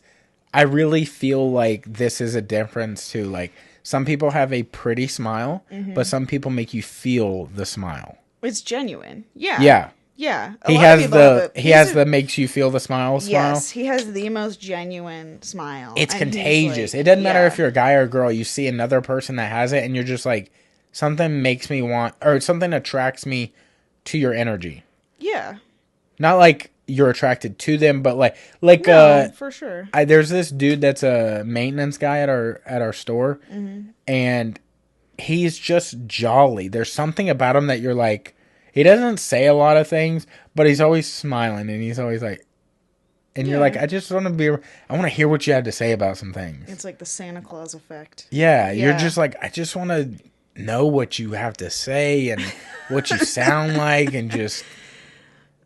I really feel like this is a difference too. Like, some people have a pretty smile, but some people make you feel the smile. It's genuine. Yeah. Yeah. Yeah. He has the makes you feel the smile. Yes, he has the most genuine smile. It's contagious. Like, it doesn't matter if you're a guy or a girl. You see another person that has it and you're just like, something makes me want, or something attracts me to your energy. Yeah. Not like you're attracted to them, but like for sure. There's this dude that's a maintenance guy at our store, and he's just jolly. There's something about him that you're like, he doesn't say a lot of things, but he's always smiling and he's always like, and you're like, I just want to I want to hear what you have to say about some things. It's like the Santa Claus effect. Yeah. You're just like, I just want to know what you have to say and what you sound like, and just,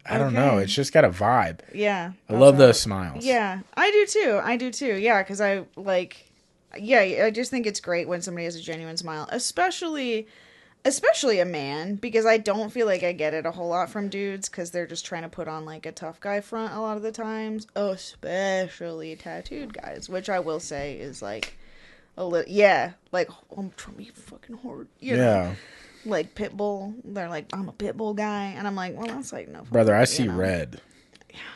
I don't know. It's just got a vibe. Yeah. I love those smiles. Yeah. I do too. Yeah. Because I like, Yeah, I just think it's great when somebody has a genuine smile, especially a man, because I don't feel like I get it a whole lot from dudes because they're just trying to put on like a tough guy front a lot of the times, especially tattooed guys, which I will say is like a little, yeah, like I'm trying to be fucking hard, you know, like Pitbull. They're like, I'm a Pitbull guy, and I'm like, well, that's like no, brother. I see red.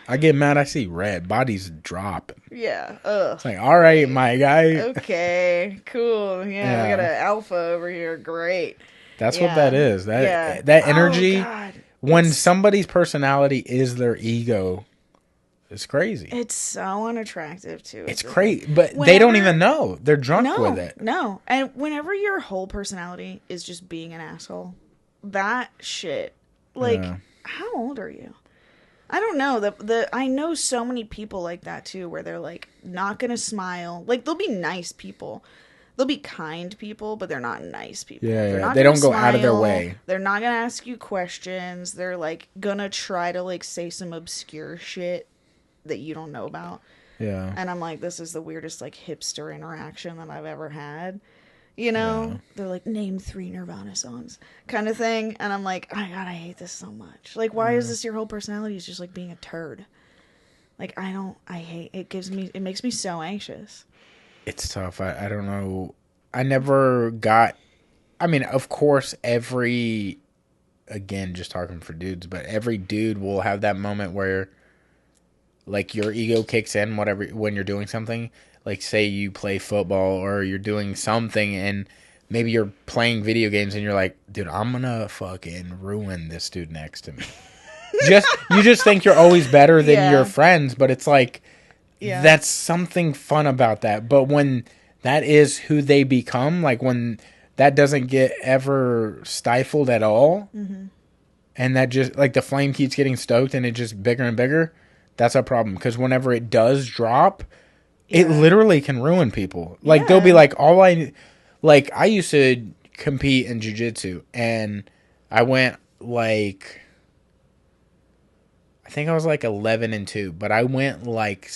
I get mad. I see red. Bodies dropping. Yeah. It's like, all right, my guy. Okay. Cool. Yeah, we got an alpha over here. Great. That's what that is. That energy. When somebody's personality is their ego, it's crazy. It's so unattractive too. It's crazy, but they don't even know. They're drunk with it. No, and whenever your whole personality is just being an asshole, that shit. Like, how old are you? I don't know. I know so many people like that too, where they're like not gonna smile. Like, they'll be nice people. They'll be kind people, but they're not nice people. Yeah. They don't go out of their way. They're not gonna ask you questions. They're like gonna try to like say some obscure shit that you don't know about. Yeah. And I'm like, this is the weirdest like hipster interaction that I've ever had. You know, they're like, name 3 Nirvana songs kind of thing. And I'm like, oh my God, I hate this so much. Like, why is this your whole personality? Is just like being a turd. Like, it makes me so anxious. It's tough. I don't know. I never got, I mean, of course, again, just talking for dudes, but every dude will have that moment where like your ego kicks in when you're doing something. Like, say you play football or you're doing something and maybe you're playing video games and you're like, dude, I'm gonna fucking ruin this dude next to me. You just think you're always better than your friends, but it's like, that's something fun about that. But when that is who they become, like when that doesn't get ever stifled at all, and that just, like, the flame keeps getting stoked and it's just bigger and bigger, that's a problem. Because whenever it does drop, it literally can ruin people. Like, they'll be like, I used to compete in jiu-jitsu, and I went, like, I think I was like 11-2, but I went like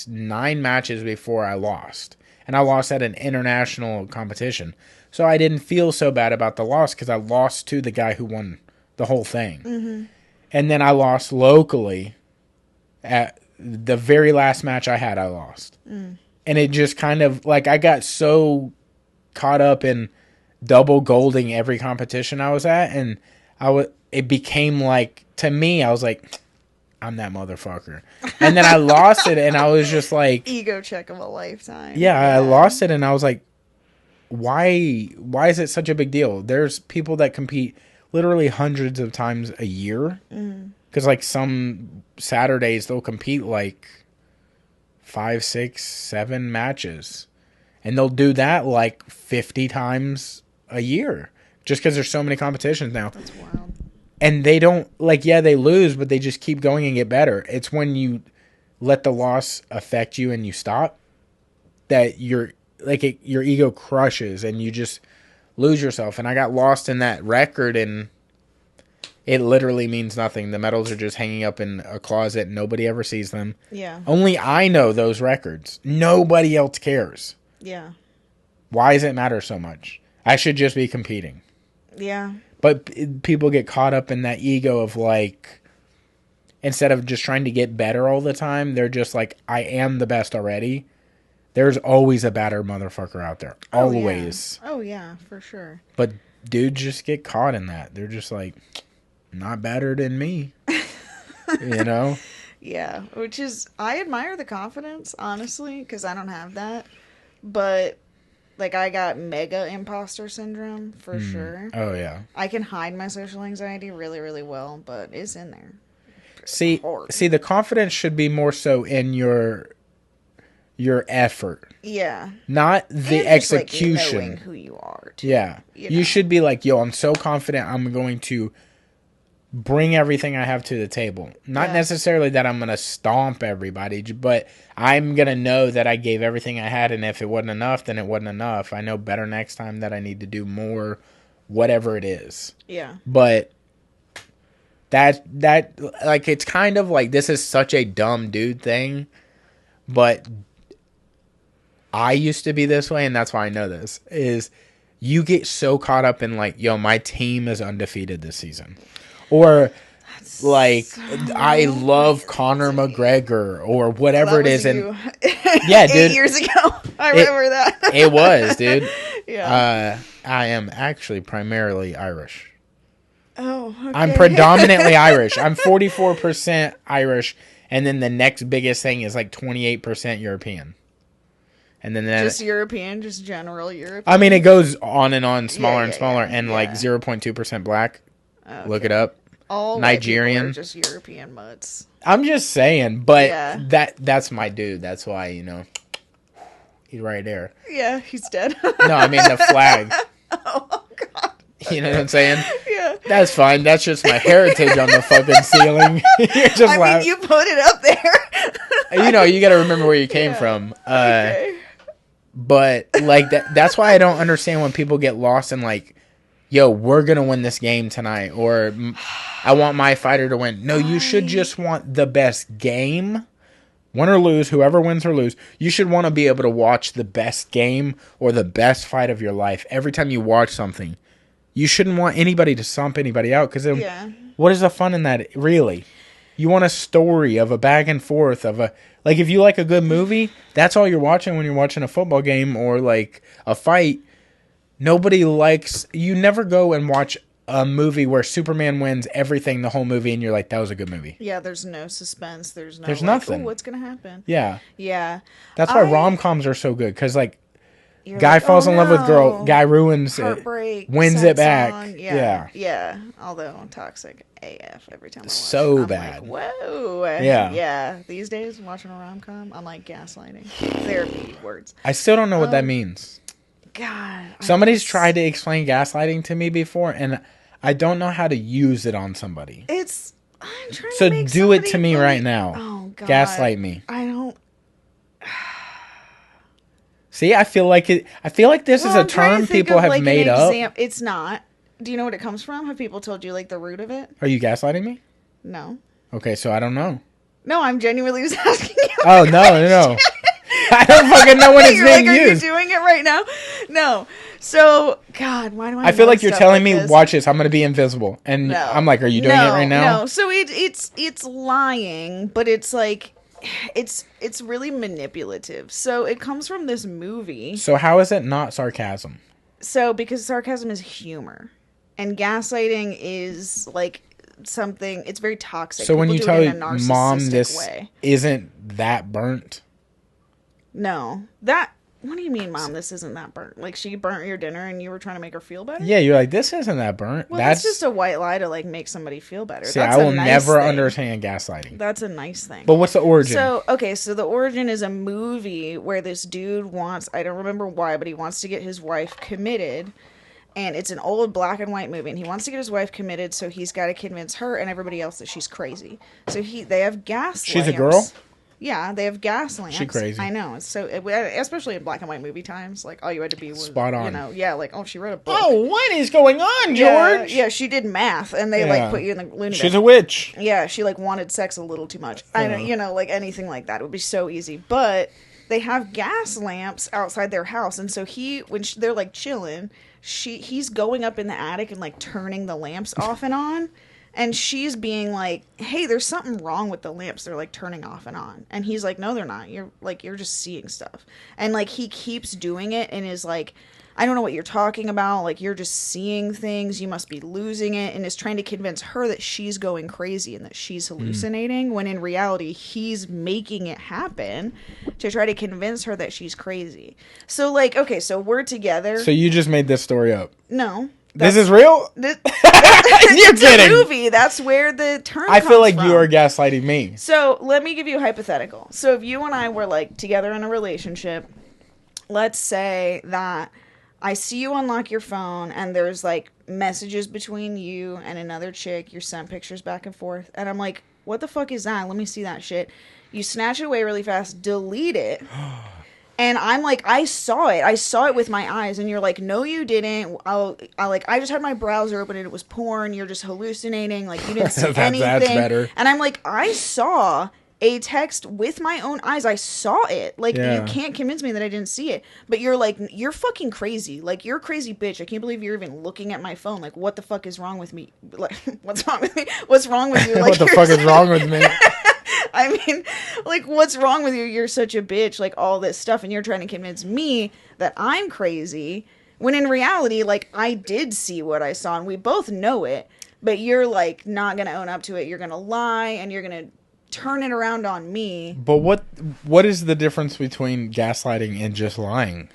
9 matches before I lost. And I lost at an international competition. So I didn't feel so bad about the loss because I lost to the guy who won the whole thing. And then I lost locally at the very last match I had, I lost. And it just kind of, like, I got so caught up in double golding every competition I was at, and it became like, to me, I was like, I'm that motherfucker. And then I lost it, and I was just like, ego check of a lifetime. Yeah, I lost it, and I was like, why is it such a big deal? There's people that compete literally hundreds of times a year. Because, like, some Saturdays, they'll compete, like, 5, 6, 7 matches. And they'll do that, like, 50 times a year. Just because there's so many competitions now. That's wild. And they don't, like, they lose, but they just keep going and get better. It's when you let the loss affect you and you stop that your ego crushes and you just lose yourself. And I got lost in that record, and it literally means nothing. The medals are just hanging up in a closet. Nobody ever sees them. Yeah. Only I know those records. Nobody else cares. Yeah. Why does it matter so much? I should just be competing. Yeah. But people get caught up in that ego of, like, instead of just trying to get better all the time, they're just like, I am the best already. There's always a better motherfucker out there. Always. Oh, yeah, for sure. But dudes just get caught in that. They're just like, not better than me. You know? Yeah, which is, I admire the confidence, honestly, because I don't have that. But, like, I got mega imposter syndrome, for sure. Oh, yeah. I can hide my social anxiety really, really well, but it's in there. See, the confidence should be more so in your effort. Yeah. Not the execution. Just, like, knowing who you are, too. Yeah. You should be like, yo, I'm so confident I'm going to bring everything I have to the table. Not necessarily that I'm going to stomp everybody, but I'm going to know that I gave everything I had, and if it wasn't enough, then it wasn't enough. I know better next time that I need to do more, whatever it is. Yeah. But that like, it's kind of like, this is such a dumb dude thing, but I used to be this way, and that's why I know this, is you get so caught up in like, yo, my team is undefeated this season. Or like, I love Conor McGregor or whatever it is. And yeah, dude. 8 years ago. I remember that. It was, dude. Yeah. I am actually primarily Irish. Oh, okay. I'm predominantly Irish. I'm 44% Irish. And then the next biggest thing is like 28% European. And then just European, just general European. I mean, it goes on and on, smaller and smaller, and like 0.2% black. Okay. Look it up. All Nigerian. Are just European mutts. I'm just saying, but that's my dude. That's why, you know, he's right there. Yeah, he's dead. No, I mean the flag. Oh God. You know what I'm saying? Yeah. That's fine. That's just my heritage on the fucking ceiling. I mean, you put it up there. You know, you got to remember where you came from. Okay. But like that's why I don't understand when people get lost in like, yo, we're going to win this game tonight, or I want my fighter to win. No, you should just want the best game. Win or lose, whoever wins or lose, you should want to be able to watch the best game or the best fight of your life every time you watch something. You shouldn't want anybody to stomp anybody out, because what is the fun in that, really? You want a story of a back and forth of a... Like, if you like a good movie, that's all you're watching when you're watching a football game or, like, a fight. Nobody likes... You never go and watch a movie where Superman wins everything the whole movie and you're like, that was a good movie. Yeah, there's no suspense. There's nothing. Oh, what's going to happen? Yeah. Yeah. That's why rom-coms are so good, because, like, You're guy like, falls in love with girl, guy ruins Heartbreak, it, wins it back. Song. Yeah. Although toxic AF every time I watch so it. I'm bad. Like, whoa. Yeah. These days, watching a rom-com, I'm like gaslighting. Therapy words. I still don't know what that means. God. Somebody's tried to explain gaslighting to me before, and I don't know how to use it on somebody. I'm trying to make do it to me right now. Oh, God. Gaslight me. I don't... See, I feel like this is a term people have made up. It's not. Do you know what it comes from? Have people told you like the root of it? Are you gaslighting me? No. Okay, so I don't know. No, I'm genuinely just asking you. Oh, no. I don't fucking know when it's being used. Are you doing it right now? No. So, God, why do I feel like you're telling me, watch this, I'm going to be invisible. And no. I'm like, are you doing it right now? No. So it's lying, but it's like... It's really manipulative. So it comes from this movie. So how is it not sarcasm? So because sarcasm is humor, and gaslighting is like something. It's very toxic. So when you tell mom this isn't that burnt? No, that. What do you mean, Mom? This isn't that burnt. Like she burnt your dinner, and you were trying to make her feel better. Yeah, you're like, this isn't that burnt. Well, that's just a white lie to like make somebody feel better. See, I will never understand gaslighting. That's a nice thing. But what's the origin? So the origin is a movie where this dude wants, I don't remember why, but he wants to get his wife committed. And it's an old black and white movie, and he wants to get his wife committed, so he's got to convince her and everybody else that she's crazy. So they have gas lamps. She's a girl? Yeah, they have gas lamps. She crazy. I know. It's so, especially in black and white movie times, like all you had to be was spot on. You know, yeah, like she wrote a book. Oh, what is going on, George? Yeah, she did math, and they like put you in the loony bin. She's a witch. Yeah, she like wanted sex a little too much. I don't, like anything like that. It would be so easy, but they have gas lamps outside their house, and so they're like chilling, he's going up in the attic and like turning the lamps off and on. And she's being like, hey, there's something wrong with the lamps. They're like turning off and on. And he's like, no, they're not. You're just seeing stuff. And like he keeps doing it and is like, I don't know what you're talking about. Like you're just seeing things. You must be losing it. And is trying to convince her that she's going crazy and that she's hallucinating. When in reality, he's making it happen to try to convince her that she's crazy. So like, okay, so we're together. So you just made this story up? No. This is real? You're kidding. It's a movie. That's where the term comes feel like from. you are gaslighting me. So let me give you a hypothetical. So if you and I were like together in a relationship, let's say that I see you unlock your phone and there's like messages between you and another chick. You're sent pictures back and forth. And I'm like, what the fuck is that? Let me see that shit. You snatch it away really fast, delete it. And I'm like, I saw it with my eyes. And you're like, no, you didn't. I just had my browser open and it was porn. You're just hallucinating. Like, you didn't see anything. That's better. And I'm like, I saw a text with my own eyes. I saw it. Like, you can't convince me that I didn't see it. But you're like, you're fucking crazy. Like, you're a crazy bitch. I can't believe you're even looking at my phone. Like, what the fuck is wrong with me? Like, what's wrong with me? What's wrong with you? Like, what the fuck is wrong with me? I mean, like, what's wrong with you? You're such a bitch. Like, all this stuff. And you're trying to convince me that I'm crazy. When in reality, like, I did see what I saw. And we both know it. But you're, like, not going to own up to it. You're going to lie. And you're going to turn it around on me. But what is the difference between gaslighting and just lying?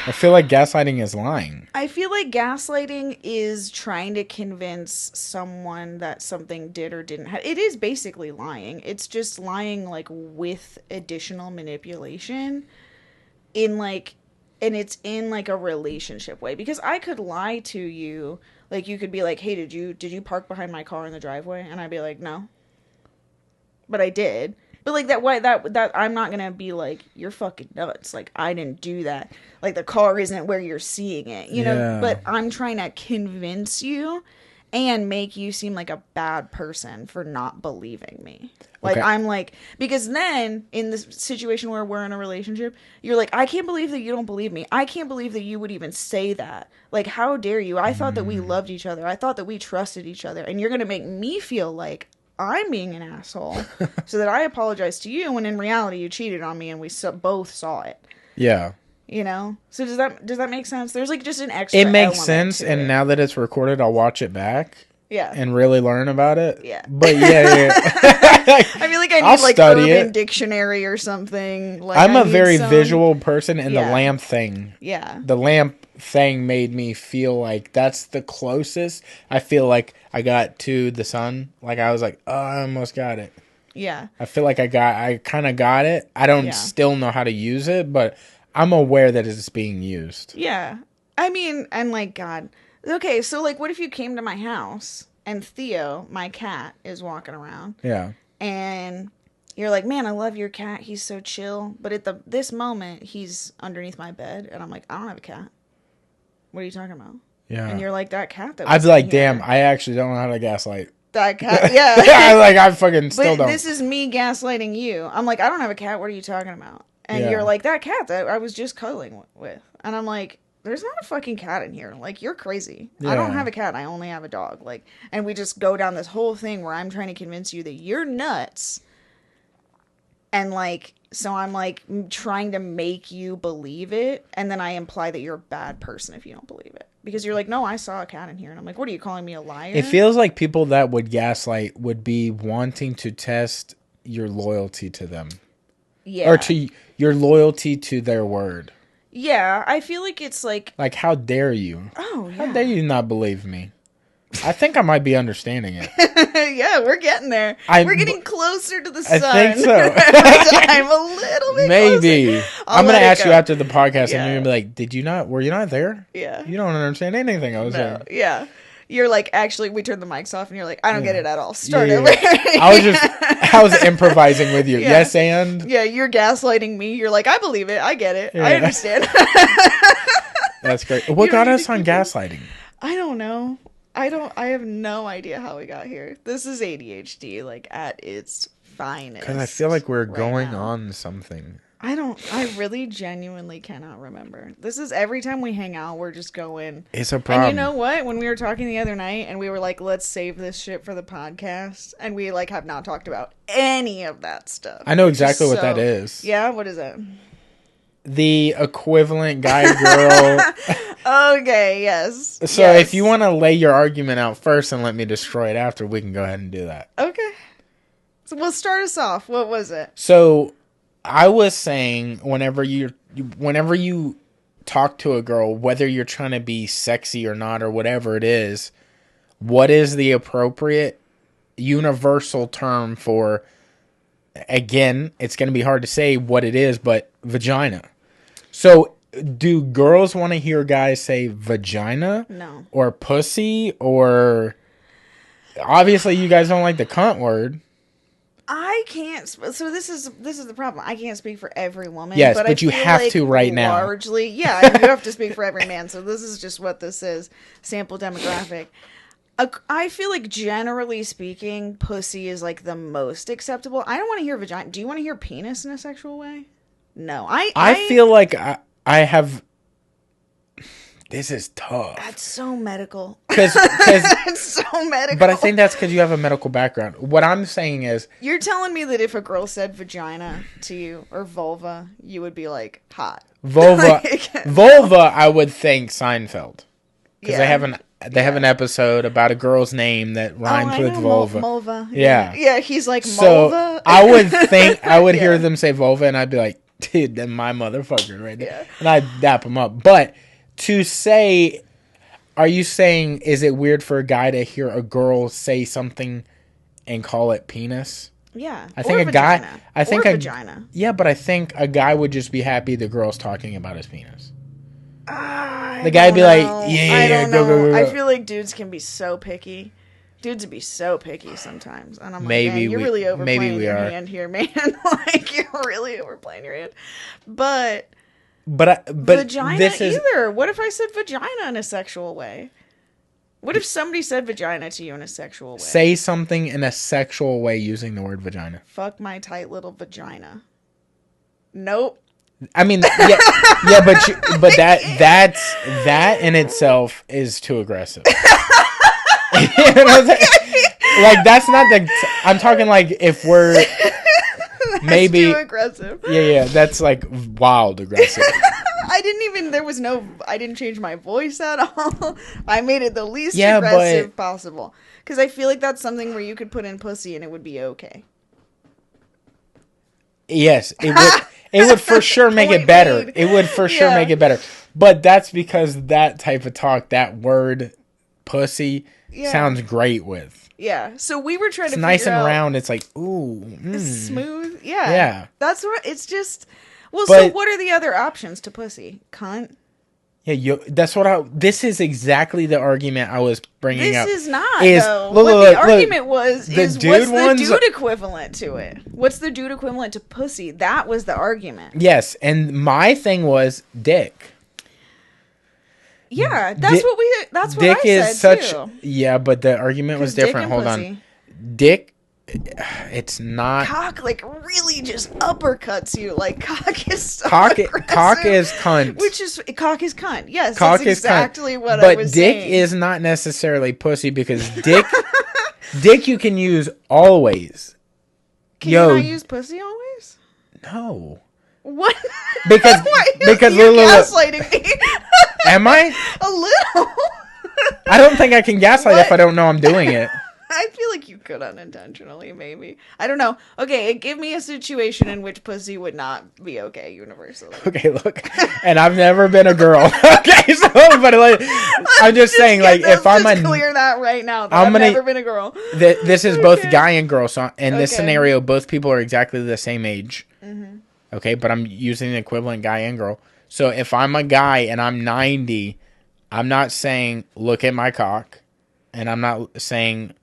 I feel like gaslighting is lying. I feel like gaslighting is trying to convince someone that something did or didn't happen. It is basically lying. It's just lying, like, with additional manipulation in, like, and it's in, like, a relationship way. Because I could lie to you. Like, you could be like, hey, did you park behind my car in the driveway? And I'd be like, no. But I did. But, like, that I'm not gonna be like, you're fucking nuts. Like, I didn't do that. Like, the car isn't where you're seeing it, you know? But I'm trying to convince you and make you seem like a bad person for not believing me. Like, okay. I'm like, because then in this situation where we're in a relationship, you're like, I can't believe that you don't believe me. I can't believe that you would even say that. Like, how dare you? I thought that we loved each other. I thought that we trusted each other. And you're gonna make me feel like I'm being an asshole so that I apologize to you when in reality you cheated on me and we both saw it. Yeah. You know? So does that make sense? There's like just an extra It makes sense, and now that it's recorded, I'll watch it back. Yeah. And really learn about it. Yeah. But yeah. I feel like I need like Urban Dictionary or something. Like, I'm a very visual person, and the lamp thing. Yeah. The lamp thing made me feel like that's the closest I feel like I got to the sun. Like, I was like, oh, I almost got it. Yeah. I feel like I kind of got it. I don't still know how to use it, but I'm aware that it's being used. Yeah. I mean, and like, God. Okay, so like, what if you came to my house and Theo, my cat, is walking around? Yeah. And you're like, man, I love your cat. He's so chill. But at this moment, he's underneath my bed. And I'm like, I don't have a cat. What are you talking about? Yeah. And you're like, that cat that was I'd be like, damn, I actually don't know how to gaslight. That cat, yeah. I fucking still don't. This is me gaslighting you. I'm like, I don't have a cat. What are you talking about? And you're like, that cat that I was just cuddling with. And I'm like, there's not a fucking cat in here. Like, you're crazy. Yeah. I don't have a cat. I only have a dog. Like, and we just go down this whole thing where I'm trying to convince you that you're nuts. And like, so I'm like trying to make you believe it. And then I imply that you're a bad person if you don't believe it. Because you're like, no, I saw a cat in here. And I'm like, what are you calling me a liar? It feels like people that would gaslight would be wanting to test your loyalty to them. Yeah. Or to your loyalty to their word. Yeah, I feel like it's like... Like, how dare you? Oh, yeah. How dare you not believe me? I think I might be understanding it. Yeah, we're getting there. We're getting closer to the sun. I think so. I'm a little bit maybe. Closer. I'm going to ask you after the podcast, and you're going to be like, were you not there? Yeah. You don't understand anything I was there. Yeah. You're like, actually, we turned the mics off, and you're like, I don't get it at all. Start over. I was improvising with you. Yeah. Yes, and? Yeah, you're gaslighting me. You're like, I believe it. I get it. Yeah. I understand. That's great. What got us on gaslighting? I don't know. I have no idea how we got here. This is ADHD, like, at its finest. Because I feel like we're going on something. I really genuinely cannot remember. This is every time we hang out, we're just going. It's a problem. And you know what? When we were talking the other night and we were like, let's save this shit for the podcast. And we like have not talked about any of that stuff. I know exactly what that is. Yeah? What is it? The equivalent guy girl. Okay, yes. So if you want to lay your argument out first and let me destroy it after, we can go ahead and do that. Okay. So we'll start us off. What was it? So I was saying whenever you talk to a girl, whether you're trying to be sexy or not or whatever it is, what is the appropriate universal term for, again, it's going to be hard to say what it is, but vagina. So do girls want to hear guys say vagina? No. Or pussy? Or obviously you guys don't like the cunt word. I can't. So this is the problem. I can't speak for every woman. Yes, but you have like to right now. Largely, yeah, you have to speak for every man. So this is just what this is. Sample demographic. I feel like generally speaking, pussy is like the most acceptable. I don't want to hear vagina. Do you want to hear penis in a sexual way? No, I feel like I have. This is tough. That's so medical. Because That's so medical. But I think that's because you have a medical background. What I'm saying is, you're telling me that if a girl said vagina to you or vulva, you would be like hot. Vulva. Vulva, I would think Seinfeld. Because they have an episode about a girl's name that rhymes with vulva. Mulva. Yeah. Yeah, he's like so mulva. I would think, I would hear them say vulva and I'd be like, dude, that's my motherfucker right there. Yeah. And I'd dap him up. But to say, are you saying, is it weird for a guy to hear a girl say something and call it penis? Yeah. I think vagina. Vagina. Yeah, but I think a guy would just be happy the girl's talking about his penis. The guy'd be like, yeah, go. I feel like dudes can be so picky. Dudes would be so picky sometimes. And I'm like, man, you're really overplaying your hand here, man. Like, you're really overplaying your hand. But vagina either. What if I said vagina in a sexual way? What if somebody said vagina to you in a sexual way? Say something in a sexual way using the word vagina. Fuck my tight little vagina. Nope. I mean, yeah, but that in itself is too aggressive. You know what I'm saying? Like, that's not the. I'm talking like if we're maybe too aggressive. Yeah, that's like wild aggressive. I didn't change my voice at all. I made it the least aggressive possible. Because I feel like that's something where you could put in pussy and it would be okay. Yes, it would for sure make it better. It would for sure make it better. But that's because that type of talk, that word pussy, sounds great with. Yeah. So we were trying to figure out. It's nice and round. It's like, ooh. It's smooth. Yeah. Yeah. That's what, it's just. Well, so what are the other options to pussy? Cunt? Yeah, this is exactly the argument I was bringing up. This is not, though. The argument was, what's the dude equivalent to it? What's the dude equivalent to pussy? That was the argument. Yes, and my thing was dick. Yeah, that's what I said, too. Yeah, but the argument was different. Hold on. Dick, it's not. Cock, like, really just uppercuts you. Like, cock is so cock is cunt. Cock is cunt. Yes, cock that's exactly what I was saying. But dick is not necessarily pussy because dick you can use always. Can you not use pussy always? No. What? Because you're gaslighting me. Am I? A little. I don't think I can gaslight if I don't know I'm doing it. I feel like you could unintentionally, maybe. I don't know. Okay, give me a situation in which pussy would not be okay universally. Okay, look. And I've never been a girl. Okay, so, but like, I'm just saying, like, if I'm a... clear that right now. I've never been a girl. This is both guy and girl. So in this scenario, both people are exactly the same age. Mm-hmm. Okay, but I'm using the equivalent guy and girl. So if I'm a guy and I'm 90, I'm not saying, look at my cock. And I'm not saying...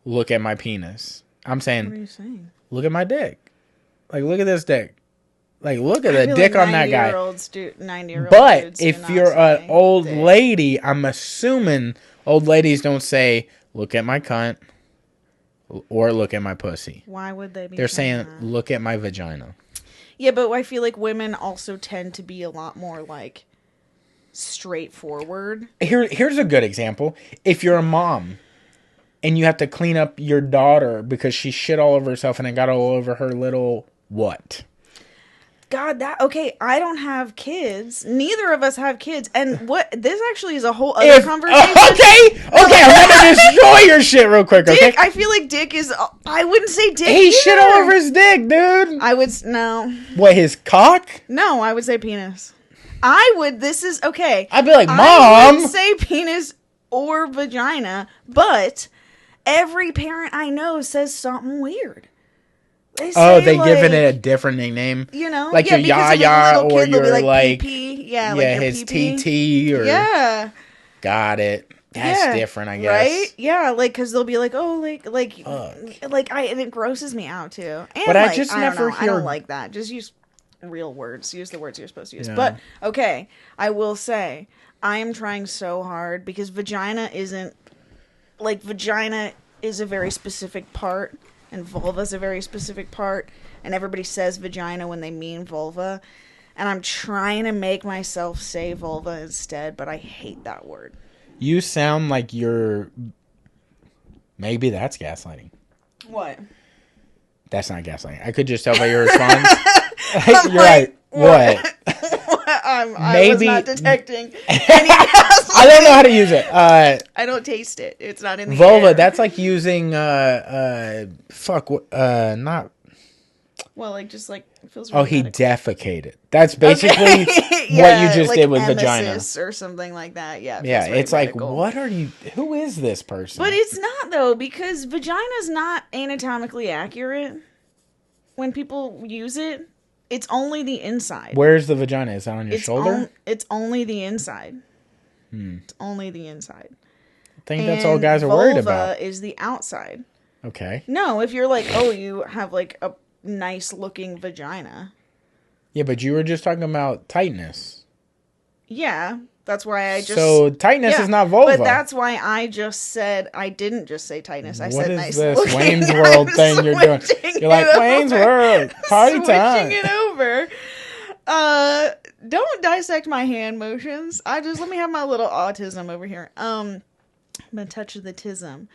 look at my penis. I'm saying, what are you saying? Look at my dick. Like, look at this dick. Like, look at the dick on that guy. 90-year-old but if you're an old lady, I'm assuming old ladies don't say, look at my cunt or look at my pussy. Why would they be They're saying look at my vagina. Yeah, but I feel like women also tend to be a lot more, like, straightforward. Here's a good example. If you're a mom... and you have to clean up your daughter because she shit all over herself and it got all over her little what? God, I don't have kids. Neither of us have kids. And this actually is a whole other conversation. Okay, I'm gonna destroy your shit real quick, okay? Dick, I feel like dick is, I wouldn't say dick He shit all over his dick, dude. No. What, his cock? No, I would say penis. Okay. I'd be like, Mom. I wouldn't say penis or vagina, but... every parent I know says something weird. They giving it a different nickname. You know? Like your yaya or your like... pee-pee. Yeah, like your his pee-pee. TT or... yeah. Got it. That's different, I guess. Right? Yeah, like, because they'll be like, oh, and it grosses me out, too. And but I just never hear... I don't like that. Just use real words. Use the words you're supposed to use. Yeah. But, okay, I will say, I am trying so hard because vagina isn't like vagina is a very specific part and vulva is a very specific part, and everybody says vagina when they mean vulva, and I'm trying to make myself say vulva instead, but I hate that word. You sound like you're... Maybe that's gaslighting. What? That's not gaslighting. I could just tell by your response. You're like, what? I was not detecting any I don't know how to use it. I don't taste it. It's not in the vulva, air. that's like using, not... Well, like, just like, it feels Oh, really he medical. defecated. That's basically Yeah, what you just like did with emesis vagina. or something like that. Yeah, Yeah, feels very it's like, medical. what are you... Who is this person? But it's not, though, because vagina's not anatomically accurate. When people use it, it's only the inside. Where's the vagina? Is that on your shoulder? It's only the inside. It's only the inside. I think that's all guys are worried about. Vulva is the outside. Okay. No, if you're like, oh, you have like a nice looking vagina. Yeah, but you were just talking about tightness. Yeah, that's why I just... So tightness is not vulva. But that's why I just said... I didn't just say tightness. I said nice What is looking. this Wayne's World thing you're doing? You're like, Wayne's World, party time. Switching it over. Don't dissect my hand motions. Let me have my little autism over here. I'm gonna touch the tism.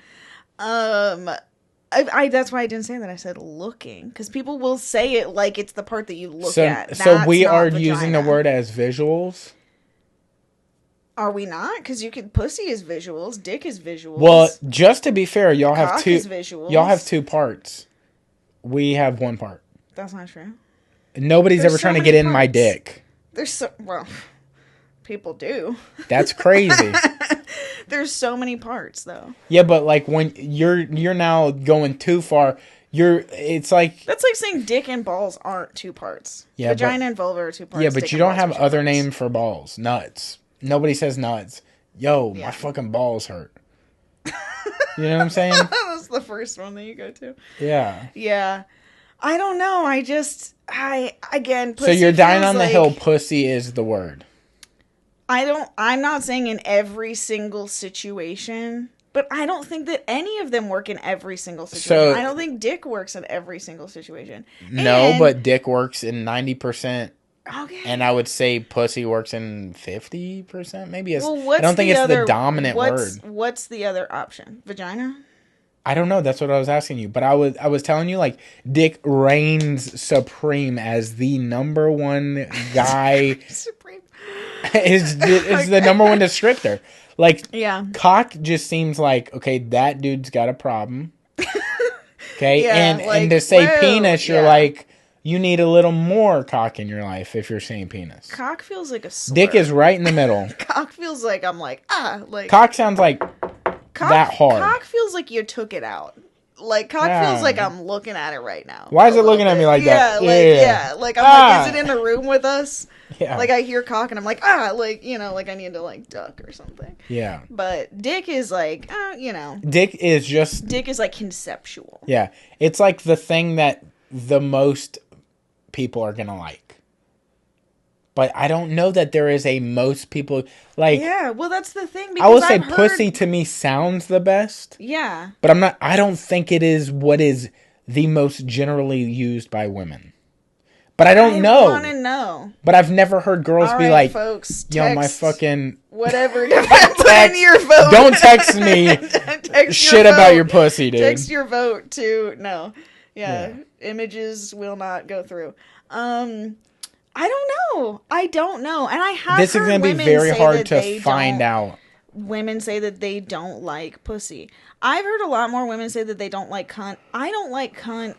That's why I didn't say that. I said looking, because people will say it like it's the part that you look at. So we are vagina. using the word as visuals. Are we not? Because pussy is visuals, dick is visuals. Well, just to be fair, y'all have Cock two. is visuals. Y'all have two parts. We have one part. That's not true. Nobody's ever trying to get in my dick. Well, people do. That's crazy. There's so many parts, though. Yeah, but like when you're now going too far, it's like... That's like saying dick and balls aren't two parts. Yeah, Vagina and vulva are two parts. Yeah, but dick you and don't balls have are two other parts. name for balls. Nuts. Nobody says nuts. Yo, Yeah. my fucking balls hurt. You know what I'm saying? That's the first one that you go to. Yeah. Yeah. I don't know. Again, So pussy you're dying feels on the like- hill. Pussy is the word. I'm not saying in every single situation, but I don't think that any of them work in every single situation. So- I don't think dick works in every single situation. No, And- but dick works in 90%. Okay. And I would say pussy works in 50%, maybe. Well, I don't think it's the dominant word. What's the other option? Vagina? I don't know. That's what I was asking you. But I was telling you, like, dick reigns supreme as the number one guy. Supreme. is the number one descriptor. Like, Yeah. cock just seems like, okay, that dude's got a problem. Okay? Yeah, and to say well, penis, you're yeah. like, you need a little more cock in your life if you're saying penis. Cock feels like a slur. Dick is right in the middle. Cock feels like I'm like, like... Cock sounds like that hard. Cock feels like you took it out. Like, cock Yeah. feels like I'm looking at it right now. Why is a it looking little at me bit. like that? Yeah. Like, I'm like, is it in the room with us? Yeah. Like, I hear cock and I'm like, like, like I need to, like, duck or something. Yeah. But dick is like, Dick is just... Dick is, like, conceptual. Yeah. It's like the thing that the most people are going to like. But I don't know that there is a most people... Like, Yeah, well, that's the thing. I will Because say I've heard- pussy to me sounds the best. Yeah. But I don't think it is what is the most generally used by women. But I don't know. I want to know. But I've never heard girls All be right, like, folks, yo, my text fucking... whatever. Put in your vote. Don't text me Text shit your about vote. your pussy, dude. Text your vote to no. Yeah. Images will not go through. I don't know. And I have This is heard going to be women very say hard that to they find don't- out. Women say that they don't like pussy. I've heard a lot more women say that they don't like cunt. I don't like cunt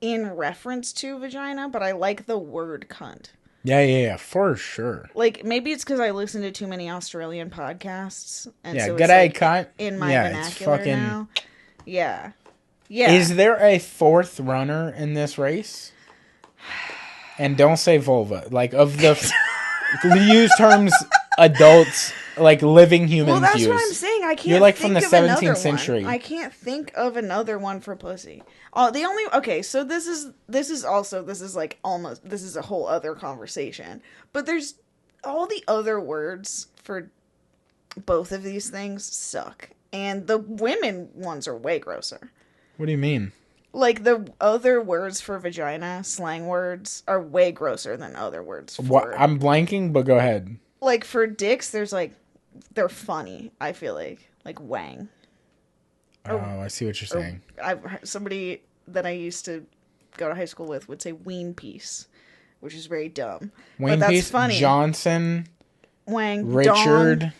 in reference to vagina, but I like the word cunt. Yeah, for sure. Like, maybe it's because I listen to too many Australian podcasts. And Yeah, so good it's day, like cunt. in my Yeah, it's vernacular fucking... now. Yeah. Yeah. Is there a fourth runner in this race? And don't say vulva. Like, of the... use terms adults, like, living humans Well, that's use. what I'm saying. I can't You're like think from the of another 17th one. century. I can't think of another one for pussy. The only... Okay, so this is like almost... This is a whole other conversation. But all the other words for both of these things suck. And the women ones are way grosser. What do you mean? Like, the other words for vagina, slang words, are way grosser than other words for... I'm blanking, but go ahead. Like, for dicks, there's, like... They're funny, I feel like. Like, wang. Oh, I see what you're saying. Somebody that I used to go to high school with would say ween piece, which is very dumb. Ween but that's piece, funny. Johnson, Wang, Richard,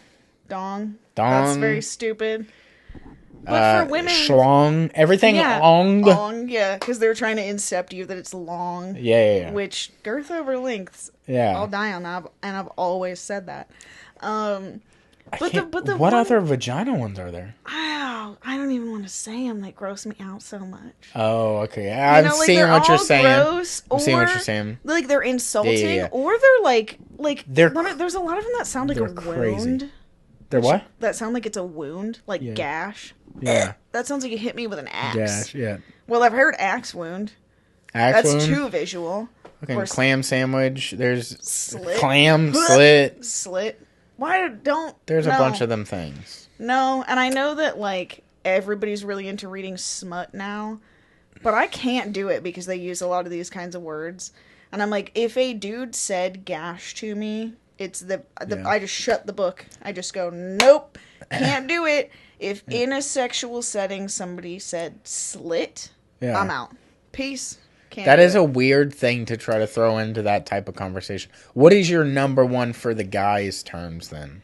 dong. Dong. That's very stupid. But for women, schlong, everything ong. Ong, yeah, because they're trying to incept you that it's long. Yeah. Which girth over length. Yeah. I'll die on that, and I've always said that. What other vagina ones are there? I don't even want to say them. They gross me out so much. Oh, okay. I'm seeing what you're saying. Gross, I'm seeing what you're saying. Like they're insulting, Yeah. or they're like there's a lot of them that sound like a crazy. wound. They're what? That sound like it's a wound, like gash. Yeah. That sounds like you hit me with an axe. Gash, yeah. Well, I've heard axe wound. Axe wound? That's too visual. Okay, clam sandwich. There's slit. Clam, slit. Slit. Why don't... There's a bunch of them things. No, and I know that, like, everybody's really into reading smut now, but I can't do it because they use a lot of these kinds of words. And I'm like, if a dude said gash to me, it's I just shut the book. I just go, nope, can't do it. If in a sexual setting somebody said slit, I'm out. Peace. That is a weird thing to try to throw into that type of conversation. What is your number one for the guys' terms then?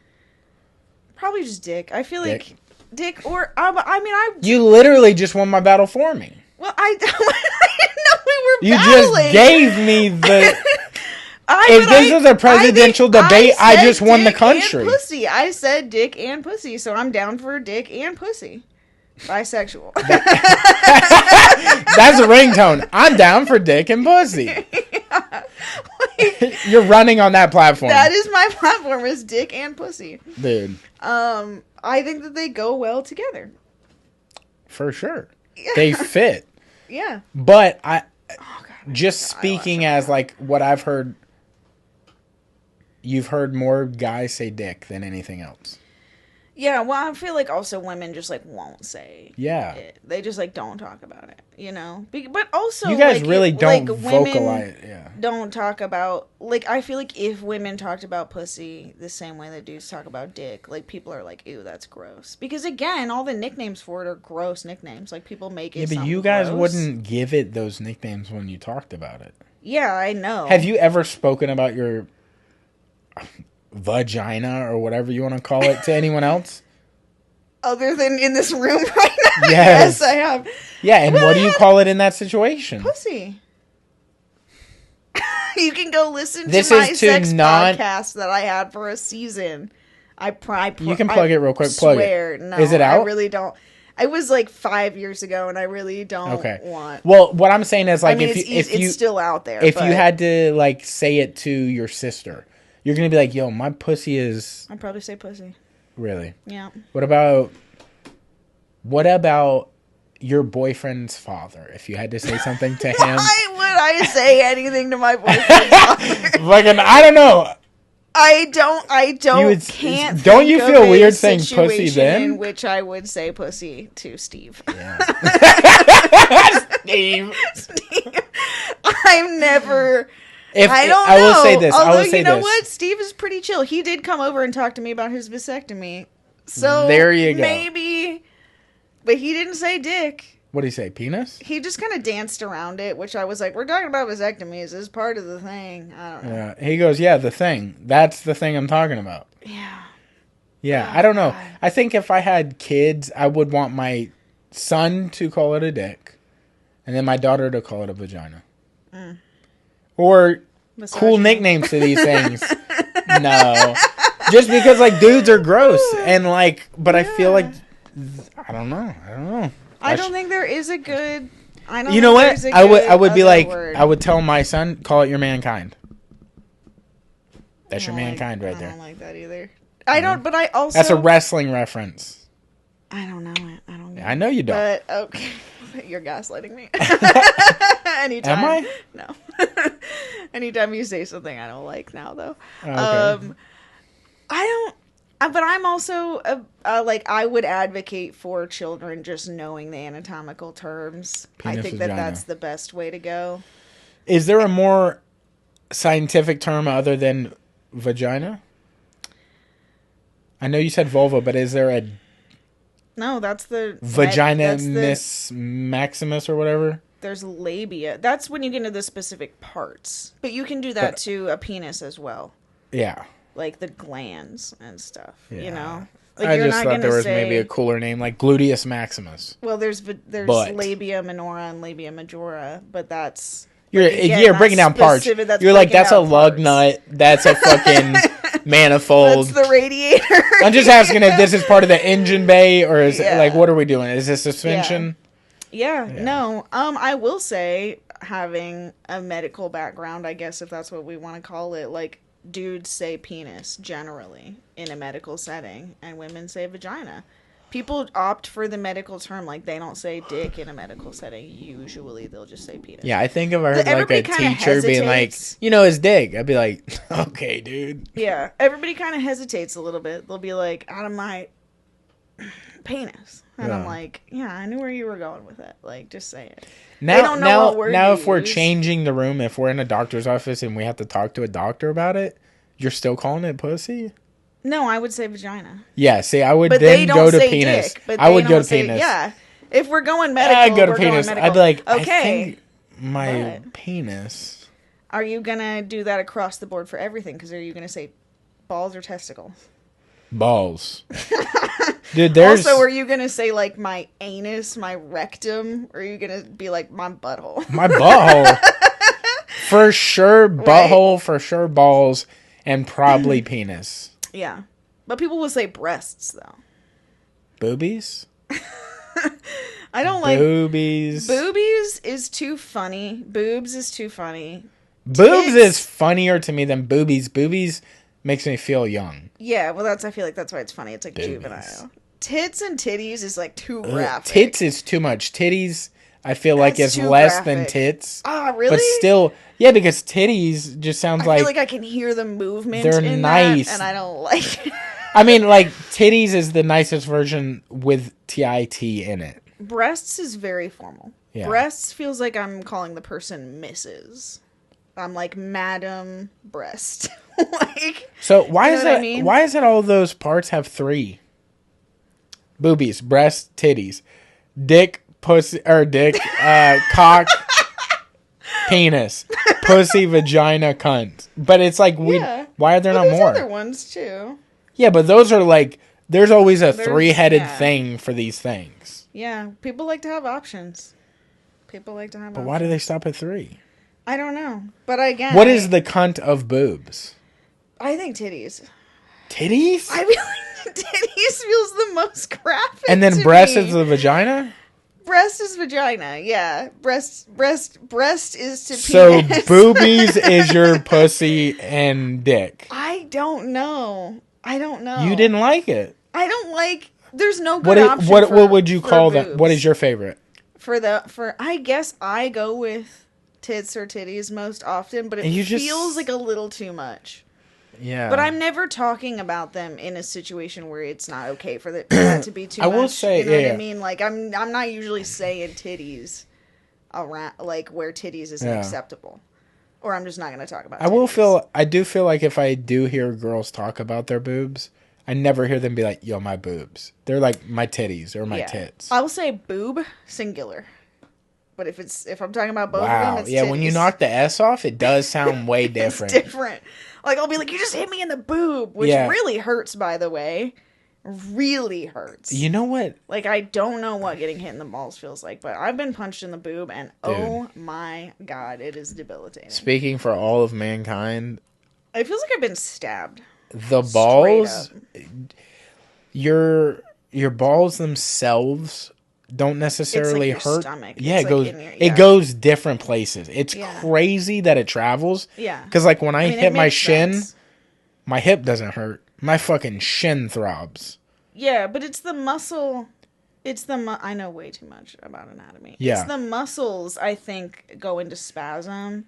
Probably just dick. I feel dick. Like dick or I You literally just won my battle for me. Well, I didn't know we were battling. You just gave me the. If this was a presidential debate, I just won the country. And pussy. I said dick and pussy, so I'm down for dick and pussy. Bisexual. That's a ringtone. I'm down for dick and pussy. Yeah. You're running on that platform. That is my platform, is dick and pussy. Dude. I think that they go well together. For sure. Yeah. They fit. Yeah. But just speaking as like what I've heard, you've heard more guys say dick than anything else. Yeah, well, I feel like also women just, like, won't say it. They just, like, don't talk about it, you know? But also, you guys like, really don't vocalize it, don't talk about, like, I feel like if women talked about pussy the same way that dudes talk about dick, like, people are like, ew, that's gross. Because, again, all the nicknames for it are gross nicknames. Like, people make it but you guys wouldn't give it those nicknames when you talked about it. Yeah, I know. Have you ever spoken about your vagina or whatever you want to call it to anyone else? Other than in this room right now? Yes, I have. Yeah, and what do you call it in that situation? Pussy. You can go listen to my sex podcast that I had for a season. You can plug it real quick. Swear, plug it. No, is it out? I really don't. It was like 5 years ago, and I really don't want. Well, what I'm saying is, like, it's still out there. If you had to, like, say it to your sister, you're gonna be like, "Yo, my pussy is." I'd probably say pussy. Really? Yeah. What about your boyfriend's father? If you had to say something to him, why would I say anything to my boyfriend's father? Like, I don't know. I don't. Can't. Don't you feel weird saying pussy then? In which I would say pussy to Steve. Yeah. Steve. I've never. I don't know. I will say this. Although, you know what? Steve is pretty chill. He did come over and talk to me about his vasectomy. So there you go. Maybe. But he didn't say dick. What did he say? Penis? He just kind of danced around it, which I was like, we're talking about vasectomies. This is part of the thing. I don't know. Yeah. He goes, yeah, the thing. That's the thing I'm talking about. Yeah. Yeah. I don't know. God. I think if I had kids, I would want my son to call it a dick. And then my daughter to call it a vagina. Mm. Or cool nicknames to these things. No. Just because, like, dudes are gross. And, like, but I feel like, I don't know. I don't think there is a good, you know what? I would be like, word. I would tell my son, call it your mankind. That's your mankind right there. I don't like that either. I don't, but I also. That's a wrestling reference. I don't know it. I don't know. I know you don't. But, okay. You're gaslighting me. Anytime. Am I? No. Anytime you say something I don't like now, though. Okay. But I'm also like I would advocate for children just knowing the anatomical terms. Penis, I think vagina. that's the best way to go. Is there a more scientific term other than vagina? I know you said vulva, but is there a No, that's the vagina maximus or whatever? There's labia. That's when you get into the specific parts. But you can do that to a penis as well. Yeah. Like the glands and stuff, Yeah. you know? Like I just thought there was maybe a cooler name, like gluteus maximus. Well, there's labia minora and labia majora, but that's... You're breaking down parts. You're like, that's a lug nut. That's a fucking manifold. That's the radiator. I'm just asking if this is part of the engine bay or is it, like, what are we doing? Is this suspension? Yeah. No. I will say, having a medical background, I guess if that's what we want to call it, like, dudes say penis generally in a medical setting, and women say vagina. People opt for the medical term, like they don't say dick in a medical setting. Usually, they'll just say penis. Yeah, I think if I heard like a teacher being like, his dick, I'd be like, okay, dude. Yeah, everybody kind of hesitates a little bit. They'll be like, out of my penis, and I'm like, yeah, I knew where you were going with it. Like, just say it. Now, if we're changing the room, if we're in a doctor's office and we have to talk to a doctor about it, you're still calling it pussy? No, I would say vagina. Yeah, see, I would then go to penis. I would go to penis. Yeah, if we're going medical, I'd go to penis. I'd be like, okay, I think my penis. Are you gonna do that across the board for everything? Because are you gonna say balls or testicles? Balls. Dude, there's... Also, are you gonna say like my anus, my rectum, or are you gonna be like my butthole? My butthole. For sure, butthole. Right? For sure, balls, and probably penis. Yeah, but people will say breasts though. Boobies. I don't like boobies. Boobies is too funny. Boobs is too funny. Boobs is funnier to me than boobies. Boobies makes me feel young. Yeah, well, I feel like that's why it's funny. It's like juvenile. Tits and titties is like too graphic. Tits is too much. Titties, I feel like is less than tits. Oh, really? But still, yeah, because titties just sounds like... I feel like I can hear the movement they're in nice. That, and I don't like it. I mean, like, titties is the nicest version with T-I-T in it. Breasts is very formal. Yeah. Breasts feels like I'm calling the person Mrs. I'm like, Madam Breast. Like, so why is that? I mean? Why is it all those parts have three? Boobies, breast, titties, dick, pussy, or dick, cock, penis, pussy, vagina, cunt. But it's like why are there not more? Other ones too. Yeah, but those are like there's always a three-headed thing for these things. Yeah, people like to have options. But why do they stop at 3? I don't know. But again, what is the cunt of boobs? I think titties. Titties? I feel like titties feels the most graphic. And then breast is the vagina? Breast is vagina, yeah. Breast is to penis. So boobies is your pussy and dick. I don't know. You didn't like it. I don't like. There's no good option. What would you call that? What is your favorite? For I guess I go with tits or titties most often, but it feels like a little too much. Yeah. But I'm never talking about them in a situation where it's not okay for that to be too much. I will say, you know what I mean? Like I'm not usually saying titties around like where titties isn't acceptable. Or I'm just not going to talk about titties. I do feel like if I do hear girls talk about their boobs, I never hear them be like, yo, my boobs. They're like my titties or my tits. I will say boob, singular. But if I'm talking about both of them, it's titties. When you knock the S off, it does sound way different. It's different. Like, I'll be like, you just hit me in the boob, which really hurts, by the way. Really hurts. You know what? Like, I don't know what getting hit in the balls feels like, but I've been punched in the boob, and oh my god, it is debilitating. Speaking for all of mankind, it feels like I've been stabbed. The balls, your balls themselves don't necessarily hurt. Stomach. Yeah, it goes different places. It's crazy that it travels. Yeah, because like when I hit my shin, my hip doesn't hurt. My fucking shin throbs. Yeah, but it's the muscle. I know way too much about anatomy. Yeah. It's the muscles, I think, go into spasm.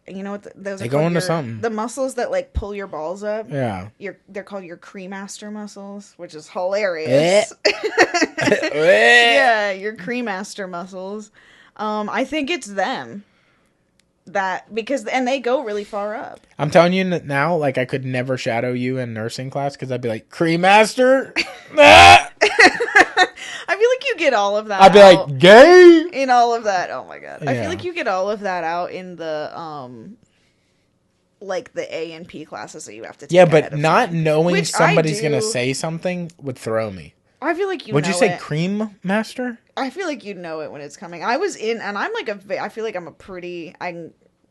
You know what? Those They are go called into something. The muscles that like pull your balls up. Yeah. They're called your cremaster muscles, which is hilarious. Yeah, your cremaster muscles. I think it's them and they go really far up. I'm telling you now, like I could never shadow you in nursing class because I'd be like, cremaster. Ah! I feel like you get all of that. I'd be out like, gay. in all of that. Oh my god! Yeah. I feel like you get all of that out in the like the A and P classes that you have to take. Yeah, but not time. knowing Which somebody's gonna say something would throw me. I feel like Would you say it. cream master? I feel like you know it when it's coming. I was in, and I'm like I feel like I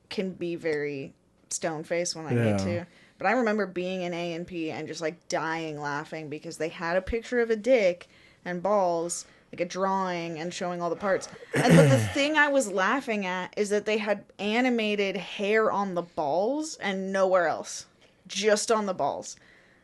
can be very stone faced when I need to. But I remember being in A and P and just like dying laughing because they had a picture of a dick and balls, like a drawing and showing all the parts. But the thing I was laughing at is that they had animated hair on the balls and nowhere else. Just on the balls.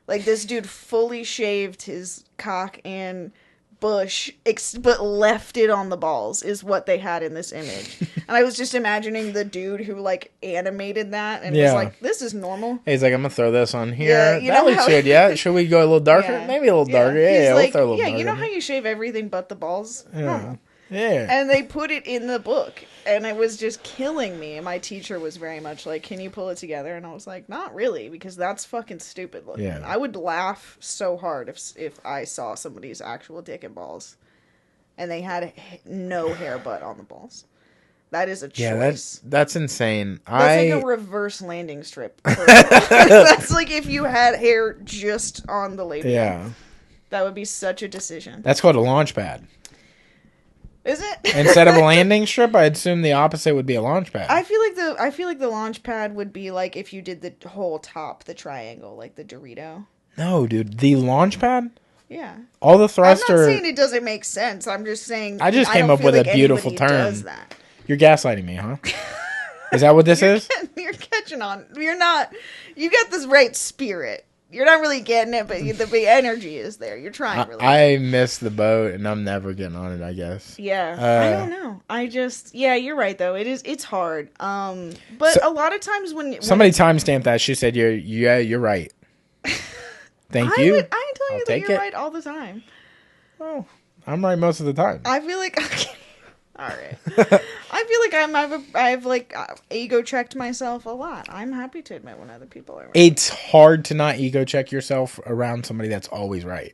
Like this dude fully shaved his cock and bush, but left it on the balls is what they had in this image. And I was just imagining the dude who like animated that and was like, this is normal. He's like, I'm gonna throw this on here. Yeah, you know that looks good, yeah. Should we go a little darker? Yeah. Maybe a little darker. Yeah, like, we'll throw a little darker. You know how you shave everything but the balls? Yeah. Normal. Yeah. And they put it in the book, and it was just killing me. And my teacher was very much like, can you pull it together? And I was like, not really, because that's fucking stupid looking. Yeah. I would laugh so hard if I saw somebody's actual dick and balls, and they had no hair but on the balls. That is a choice. Yeah, that's insane. That's like a reverse landing strip. That's like if you had hair just on the labia. Yeah. That would be such a decision. That's called a launch pad. Is it? Instead of a landing strip, I'd assume the opposite would be a launch pad. I feel like the launch pad would be like if you did the whole top, the triangle, like the Dorito. No, dude, the launch pad? Yeah. All the thruster. I'm not saying it doesn't make sense. I'm just saying I just came up with a beautiful term. Does that. You're gaslighting me, huh? Is that what this is? You're catching on. You're not. You got this right spirit. You're not really getting it, but the energy is there. You're trying really hard. I missed the boat, and I'm never getting on it, I guess. Yeah. I don't know. Yeah, you're right, though. It's hard. But a lot of times when somebody timestamped that, she said, you're right. Thank you. I tell you that you're right all the time. Oh, I'm right most of the time. I feel like... All right. I feel like I've like ego checked myself a lot. I'm happy to admit when other people are right. It's hard to not ego check yourself around somebody that's always right.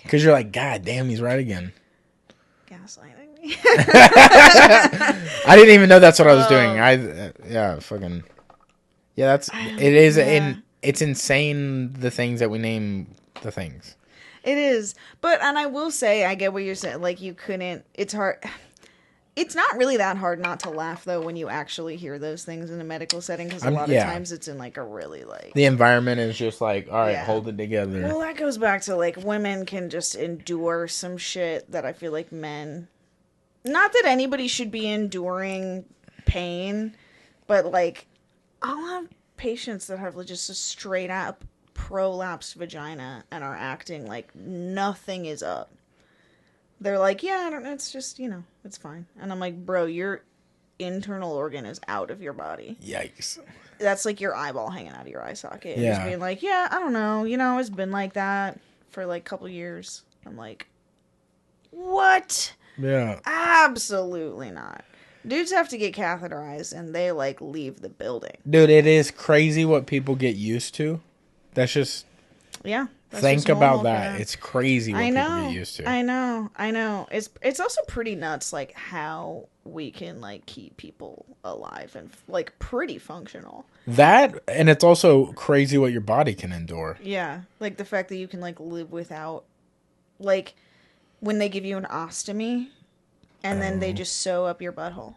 Because you're like, God damn, he's right again. Gaslighting me. I didn't even know that's what I was doing. It's insane the things that we name the things. It is. And I will say, I get what you're saying. Like, it's hard. It's not really that hard not to laugh, though, when you actually hear those things in a medical setting, because a lot of times it's in, like, a really, like... The environment is just like, all right, hold it together. Well, that goes back to, like, women can just endure some shit that I feel like men... Not that anybody should be enduring pain, but, like, I'll have patients that have just a straight-up prolapsed vagina and are acting like nothing is up. They're like, yeah, I don't know, it's just, it's fine. And I'm like, bro, your internal organ is out of your body. Yikes. That's like your eyeball hanging out of your eye socket. Yeah. Just being like, yeah, I don't know, it's been like that for like a couple years. I'm like, what? Yeah. Absolutely not. Dudes have to get catheterized and they like leave the building. Dude, it is crazy what people get used to. That's just... Yeah. Think about that. It's crazy what people get used to. I know. It's also pretty nuts, like, how we can, like, keep people alive and, like, pretty functional. That, and it's also crazy what your body can endure. Yeah. Like, the fact that you can, like, live without, like, when they give you an ostomy, and then they just sew up your butthole.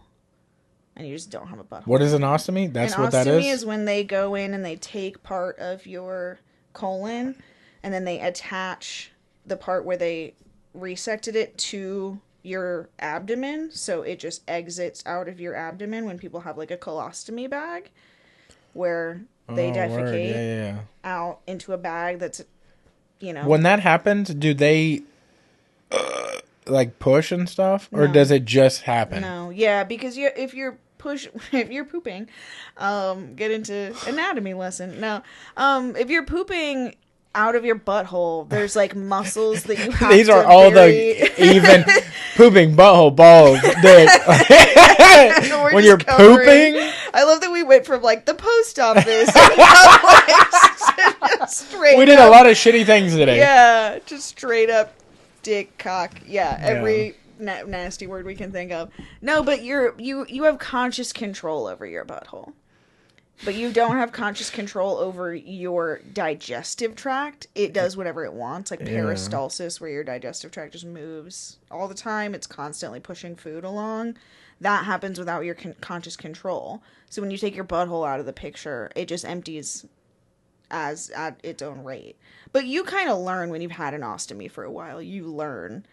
And you just don't have a butthole. What is an ostomy? That's what that is? An ostomy is when they go in and they take part of your colon, and then they attach the part where they resected it to your abdomen, so it just exits out of your abdomen when people have like a colostomy bag, where they defecate out into a bag that's, When that happens, do they like push and stuff, or does it just happen? No, yeah, because if you're if you're pooping, get into anatomy lesson. No, if you're pooping out of your butthole, there's like muscles that you have. These are all the even pooping butthole balls. When you're pooping, I love that we went from like the post office. We did a lot of shitty things today. Yeah, just straight up dick cock. Yeah, every nasty word we can think of. No, but you have conscious control over your butthole. But you don't have conscious control over your digestive tract. It does whatever it wants, like peristalsis, where your digestive tract just moves all the time. It's constantly pushing food along. That happens without your conscious control. So when you take your butthole out of the picture, it just empties as at its own rate. But you kind of learn when you've had an ostomy for a while. You learn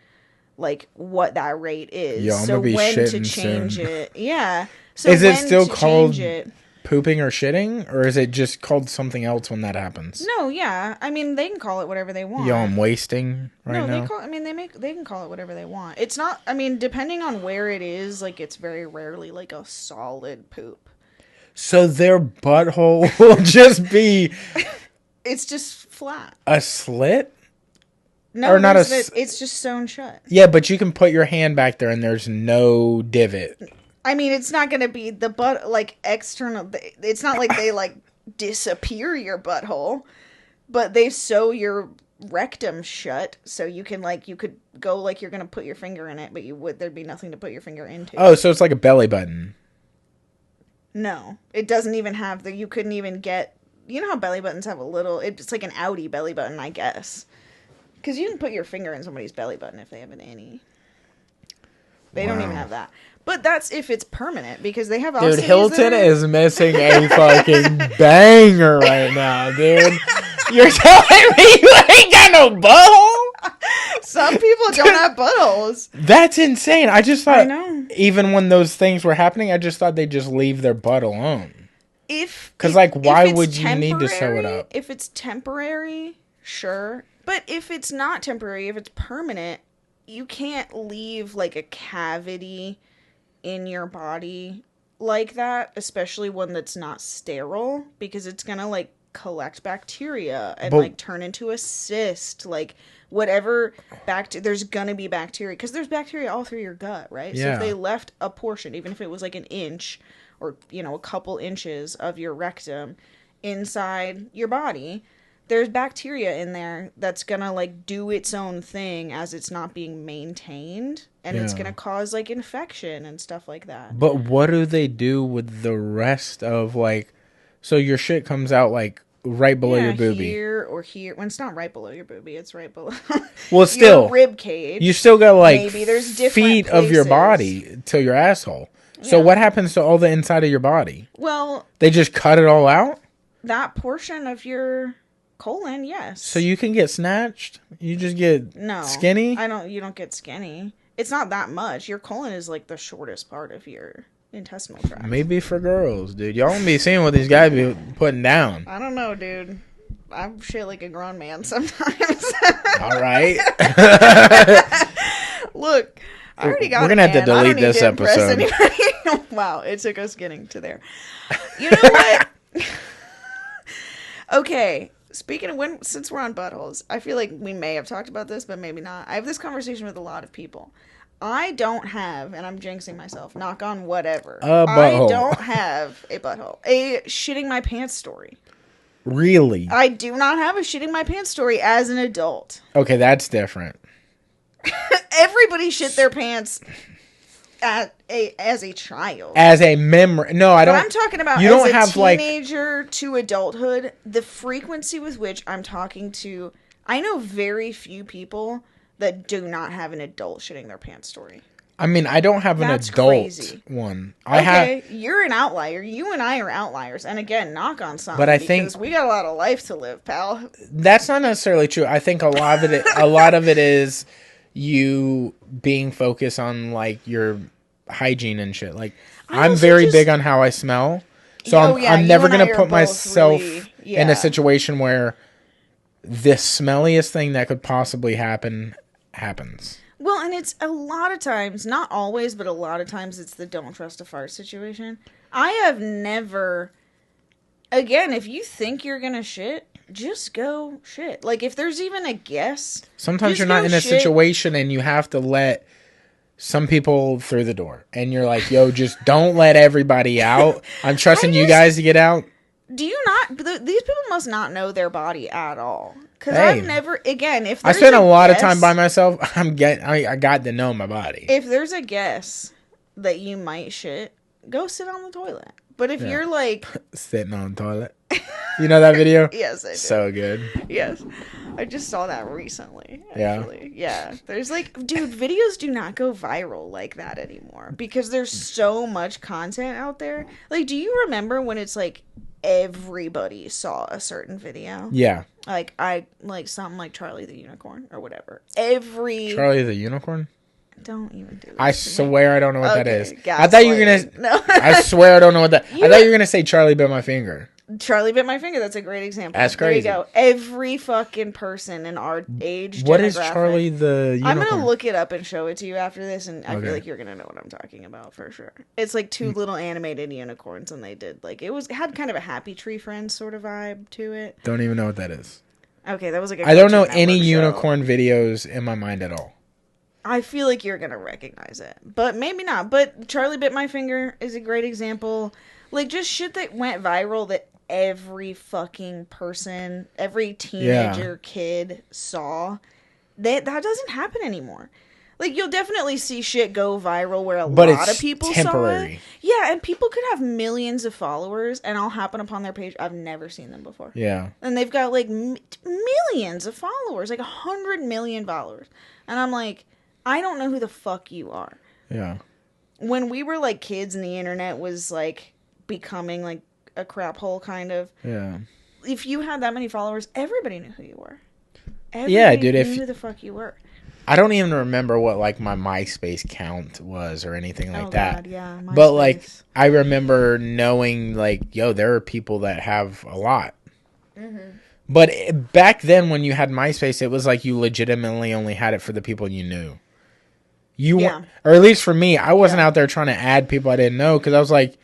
like what that rate is. Yo, I'm gonna be when shitting to change soon. it. Yeah. So is it still called it, pooping or shitting, or is it just called something else when that happens? No, yeah. I mean, they can call it whatever they want. Yo, I'm wasting right now. They can call it whatever they want. It's not, I mean, depending on where it is, like, it's very rarely, like, a solid poop. So their butthole will just be... It's just flat. A slit? No, or not it's just sewn shut. Yeah, but you can put your hand back there and there's no divot. I mean, it's not going to be the butt, like, external. It's not like they, like, disappear your butthole, but they sew your rectum shut, so you can, like, you could go, like, you're going to put your finger in it, but there'd be nothing to put your finger into. Oh, so it's like a belly button. No, it doesn't even have you couldn't even get, you know how belly buttons have a little, it's like an outie belly button, I guess. Because you can put your finger in somebody's belly button if they have an innie. They don't even have that. But that's if it's permanent, because they have ostomies. Dude, Hylton is missing a fucking banger right now, dude. You're telling me you ain't got no butthole? Some people don't have buttholes. That's insane. I just thought, I know. Even when those things were happening, I just thought they'd just leave their butt alone. Because, like, why would you need to sew it up? If it's temporary, sure. But if it's not temporary, if it's permanent, you can't leave, like, a cavity in your body like that, especially one that's not sterile, because it's gonna, like, collect bacteria and, like, turn into a cyst, like, whatever there's gonna be bacteria, because there's bacteria all through your gut, right? Yeah. So if they left a portion, even if it was, like, an inch or, you know, a couple inches of your rectum inside your body, there's bacteria in there that's gonna, like, do its own thing as it's not being maintained, and it's gonna cause, like, infection and stuff like that. But what do they do with the rest of, like, so your shit comes out, like, right below your boobie? Here or here. When it's not right below your boobie, it's right below well, still your rib cage. You still got, like, maybe there's different feet places of your body to your asshole. So what happens to all the inside of your body? Well, they just cut it all out? That portion of your colon, yes. So you can get snatched? You just get skinny? You don't get skinny. It's not that much. Your colon is, like, the shortest part of your intestinal tract. Maybe for girls, dude. Y'all don't be seeing what these guys be putting down. I don't know, dude. I'm shit like a grown man sometimes. All right. Look, I already got We're going to have to delete this episode. Wow, it took us getting to there. You know what? Okay, speaking of since we're on buttholes, I feel like we may have talked about this, but maybe not. I have this conversation with a lot of people. I don't have, and I'm jinxing myself, knock on whatever. I don't have a butthole. A shitting my pants story. Really? I do not have a shitting my pants story as an adult. Okay, that's different. Everybody shit their pants as a child. As a memory. No, I don't. But I'm talking about you as don't a have, teenager to adulthood, the frequency with which I'm talking to... I know very few people that do not have an adult shitting their pants story. I mean, I don't have an adult one. You're an outlier. You and I are outliers. And again, knock on something. But I think we got a lot of life to live, pal. That's not necessarily true. I think a lot of it is you being focused on, like, your hygiene and shit. Like, I'm very big on how I smell. So I'm never going to put myself in a situation where the smelliest thing that could possibly happen happens. Well, and it's a lot of times, not always, but a lot of times it's the don't trust a fart situation. I have never, again, if you think you're gonna shit, just go shit. Like, if there's even a guess. Sometimes you're not in a situation and you have to let some people through the door. And you're like, yo, just don't let everybody out. I'm trusting you guys to get out. Do you not? These people must not know their body at all. Because I've never, again, if there's I spend a lot of time by myself, I got to know my body. If there's a guess that you might shit, go sit on the toilet. But if you're like... Sitting on the toilet. You know that video? Yes, I do. So good. Yes. I just saw that recently, actually. Yeah. There's like... Dude, videos do not go viral like that anymore. Because there's so much content out there. Like, do you remember when it's like... everybody saw a certain video? Yeah. Like, something like Charlie the Unicorn or whatever. Charlie the Unicorn? Don't even do it. I swear I don't know what that is. Gaslighting. I thought you were going to... No. I swear I don't know what that... I thought you were going to say Charlie Bit My Finger. Charlie Bit My Finger. That's a great example. That's crazy. There you go. Every fucking person in our age What is Charlie the Unicorn? I'm going to look it up and show it to you after this, and I feel like you're going to know what I'm talking about for sure. It's like two little animated unicorns, and they did like... It had kind of a Happy Tree Friends sort of vibe to it. Don't even know what that is. Okay, that was like a... I don't know any unicorn videos in my mind at all. I feel like you're going to recognize it. But maybe not. But Charlie Bit My Finger is a great example. Like, just shit that went viral that every fucking person, every teenager kid saw. That doesn't happen anymore. Like, you'll definitely see shit go viral where a lot of people saw it. Yeah, and people could have millions of followers, and I'll happen upon their page. I've never seen them before. Yeah. And they've got, like, millions of followers. Like, 100 million followers. And I'm like... I don't know who the fuck you are. Yeah. When we were like kids and the internet was like becoming like a crap hole kind of. Yeah. If you had that many followers, everybody knew who you were. Everybody knew who the fuck you were. I don't even remember what like my MySpace count was or anything like that. God, yeah. MySpace. But like I remember knowing like, yo, there are people that have a lot. Mm-hmm. But back then when you had MySpace, it was like you legitimately only had it for the people you knew. Or at least for me, I wasn't out there trying to add people I didn't know because I was like,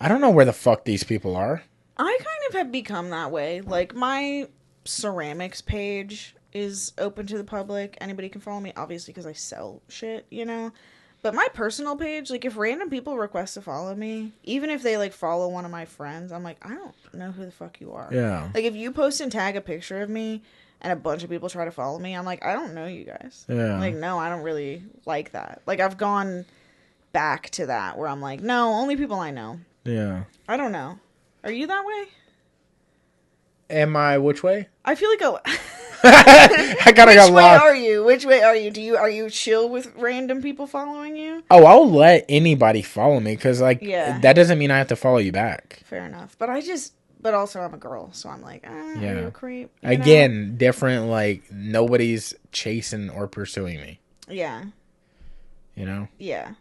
I don't know where the fuck these people are. I kind of have become that way. Like, my ceramics page is open to the public. Anybody can follow me, obviously, because I sell shit, you know? But my personal page, like, if random people request to follow me, even if they, like, follow one of my friends, I'm like, I don't know who the fuck you are. Yeah. Like, if you post and tag a picture of me, and a bunch of people try to follow me, I'm like, I don't know you guys. Yeah. Like, no, I don't really like that. Like, I've gone back to that where I'm like, no, only people I know. Yeah. I don't know. Are you that way? Am I which way? I feel like I kind of got lost. Which way are you? Are you chill with random people following you? Oh, I'll let anybody follow me because, like, that doesn't mean I have to follow you back. Fair enough. But also I'm a girl, so I'm like, are you a creep? Again, different, like, nobody's chasing or pursuing me. Yeah. You know? Yeah.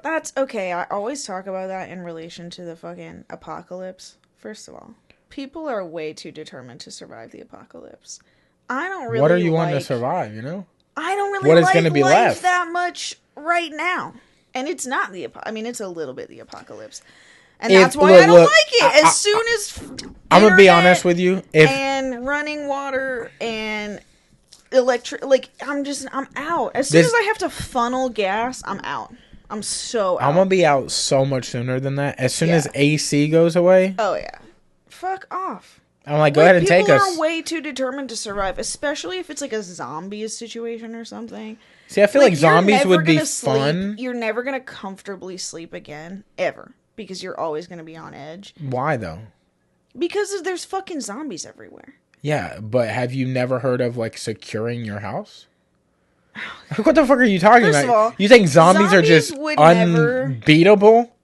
That's okay. I always talk about that in relation to the fucking apocalypse. First of all, people are way too determined to survive the apocalypse. I don't really What are you wanting to survive, you know? I don't really what is going to be life left? That much right now. And it's not it's a little bit the apocalypse. And that's why I don't like it. As soon as I'm going to be honest with you. And running water and electric, like, I'm out. As soon as I have to funnel gas, I'm out. I'm so out. I'm going to be out so much sooner than that. As soon as AC goes away. Oh, yeah. Fuck off. I'm like, go ahead and take us. People are way too determined to survive, especially if it's like a zombies situation or something. See, I feel like zombies would be fun. You're never going to comfortably sleep again, ever. Because you're always going to be on edge. Why, though? Because there's fucking zombies everywhere. Yeah, but have you never heard of, like, securing your house? What the fuck are you talking about? Of all, you think zombies are just unbeatable?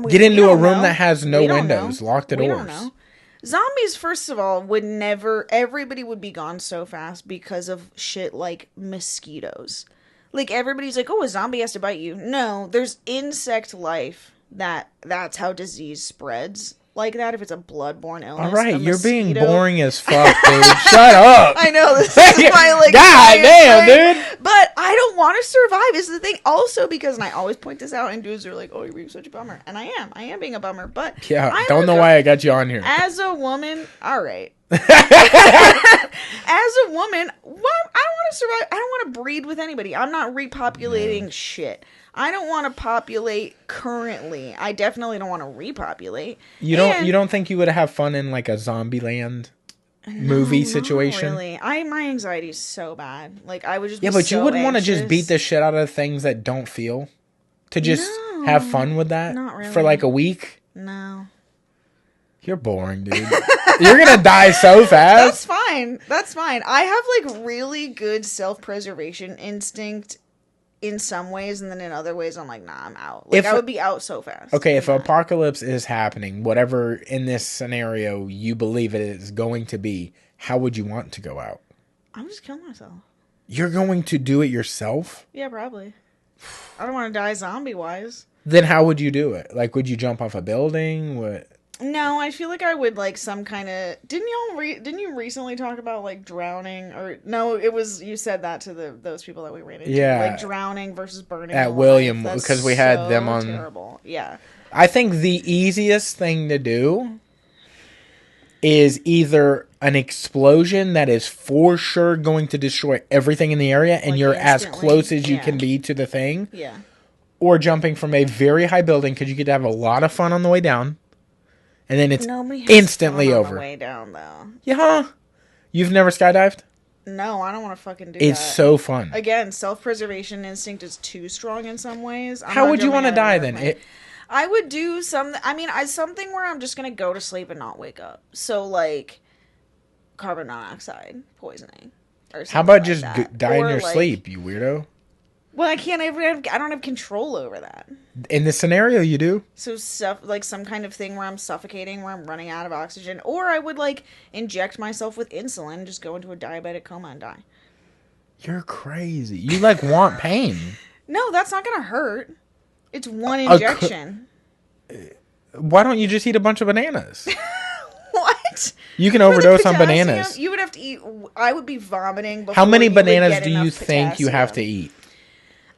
Get into a room that has no windows. Lock the doors. We don't know. Zombies, first of all, would never... Everybody would be gone so fast because of shit like mosquitoes. Like, everybody's like, oh, a zombie has to bite you. No, there's insect life. That's how disease spreads. like that, if it's a bloodborne illness. All right, you're being mosquito- boring as fuck, dude. Shut up. I know, this is my, like, God damn, thing, dude. but I don't want to survive is the thing. Also, because, and I always point this out, and dudes are like, oh, you're being such a bummer. And I am being a bummer, but... Yeah, don't know why I got you on here. As a woman, all right. As a woman, well, I don't want to survive. I don't want to breed with anybody. I'm not repopulating shit. I don't want to populate currently. I definitely don't want to repopulate. You don't think you would have fun in like a zombie land movie situation? Not really. My anxiety is so bad. Like I would just Yeah, be but so you wouldn't want to anxious. just beat the shit out of things that don't feel to just have fun with that not really. for like a week. No. You're boring, dude. You're gonna die so fast. That's fine. I have like really good self-preservation instinct in some ways, and then in other ways I'm like, nah, I'm out. Like I would be out so fast. Okay, if apocalypse is happening, whatever in this scenario you believe it is going to be, how would you want to go out? I'm just killing myself. You're going to do it yourself? Yeah, probably. I don't want to die zombie-wise. Then how would you do it? Like, would you jump off a building? What? No, I feel like I would like some kind of. Didn't you recently talk about like drowning or no? It was you said that to those people that we ran into. Yeah, like drowning versus burning at alive. William That's because we had so them on. Terrible. Yeah. I think the easiest thing to do is either an explosion that is for sure going to destroy everything in the area, and like you're as instantly. close as you can be to the thing. Yeah. Or jumping from a very high building because you get to have a lot of fun on the way down. And then it's instantly over. On the way down, though. Yeah. You've never skydived? No, I don't want to fucking do It's that. so fun. Again, self-preservation instinct is too strong in some ways. How would you want to die then? I would do something where I'm just going to go to sleep and not wake up. So, like, carbon monoxide poisoning. Or something How about like just that. die in Or, your like, sleep, you weirdo? Well, I don't have control over that. In this scenario, you do. So stuff like some kind of thing where I'm suffocating, where I'm running out of oxygen, or I would like inject myself with insulin and just go into a diabetic coma and die. You're crazy. You like want pain. No, that's not gonna hurt. It's one injection. Why don't you just eat a bunch of bananas? What? You can overdose on bananas. You would have to eat. I would be vomiting. Before How many you would bananas get do you enough think you have to potassium. eat?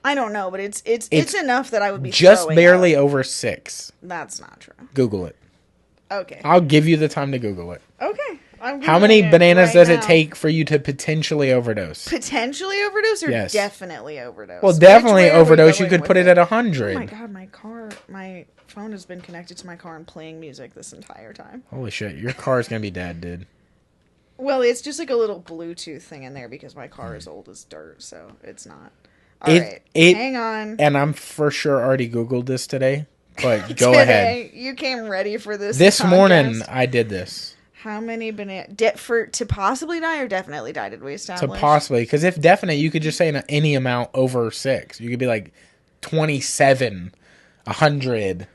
I don't know, but it's enough that I would be just throwing barely up. over 6. That's not true. Google it. Okay. I'll give you the time to Google it. Okay. How many bananas does it take for you to potentially overdose? Potentially overdose or Yes. definitely overdose? Well, definitely Which way are we overdose. You going could put with it at 100. Oh my god, my phone has been connected to my car and playing music this entire time. Holy shit, your car's gonna be dead, dude. Well, it's just like a little Bluetooth thing in there because my car is old as dirt, so it's not. Alright, hang on. And I'm for sure already Googled this today, but go Today, ahead. You came ready for this. This podcast. morning, I did this. How many bananas to possibly die or definitely die? Did we establish? To possibly, because if definite, you could just say any amount over 6. You could be like 27, 100.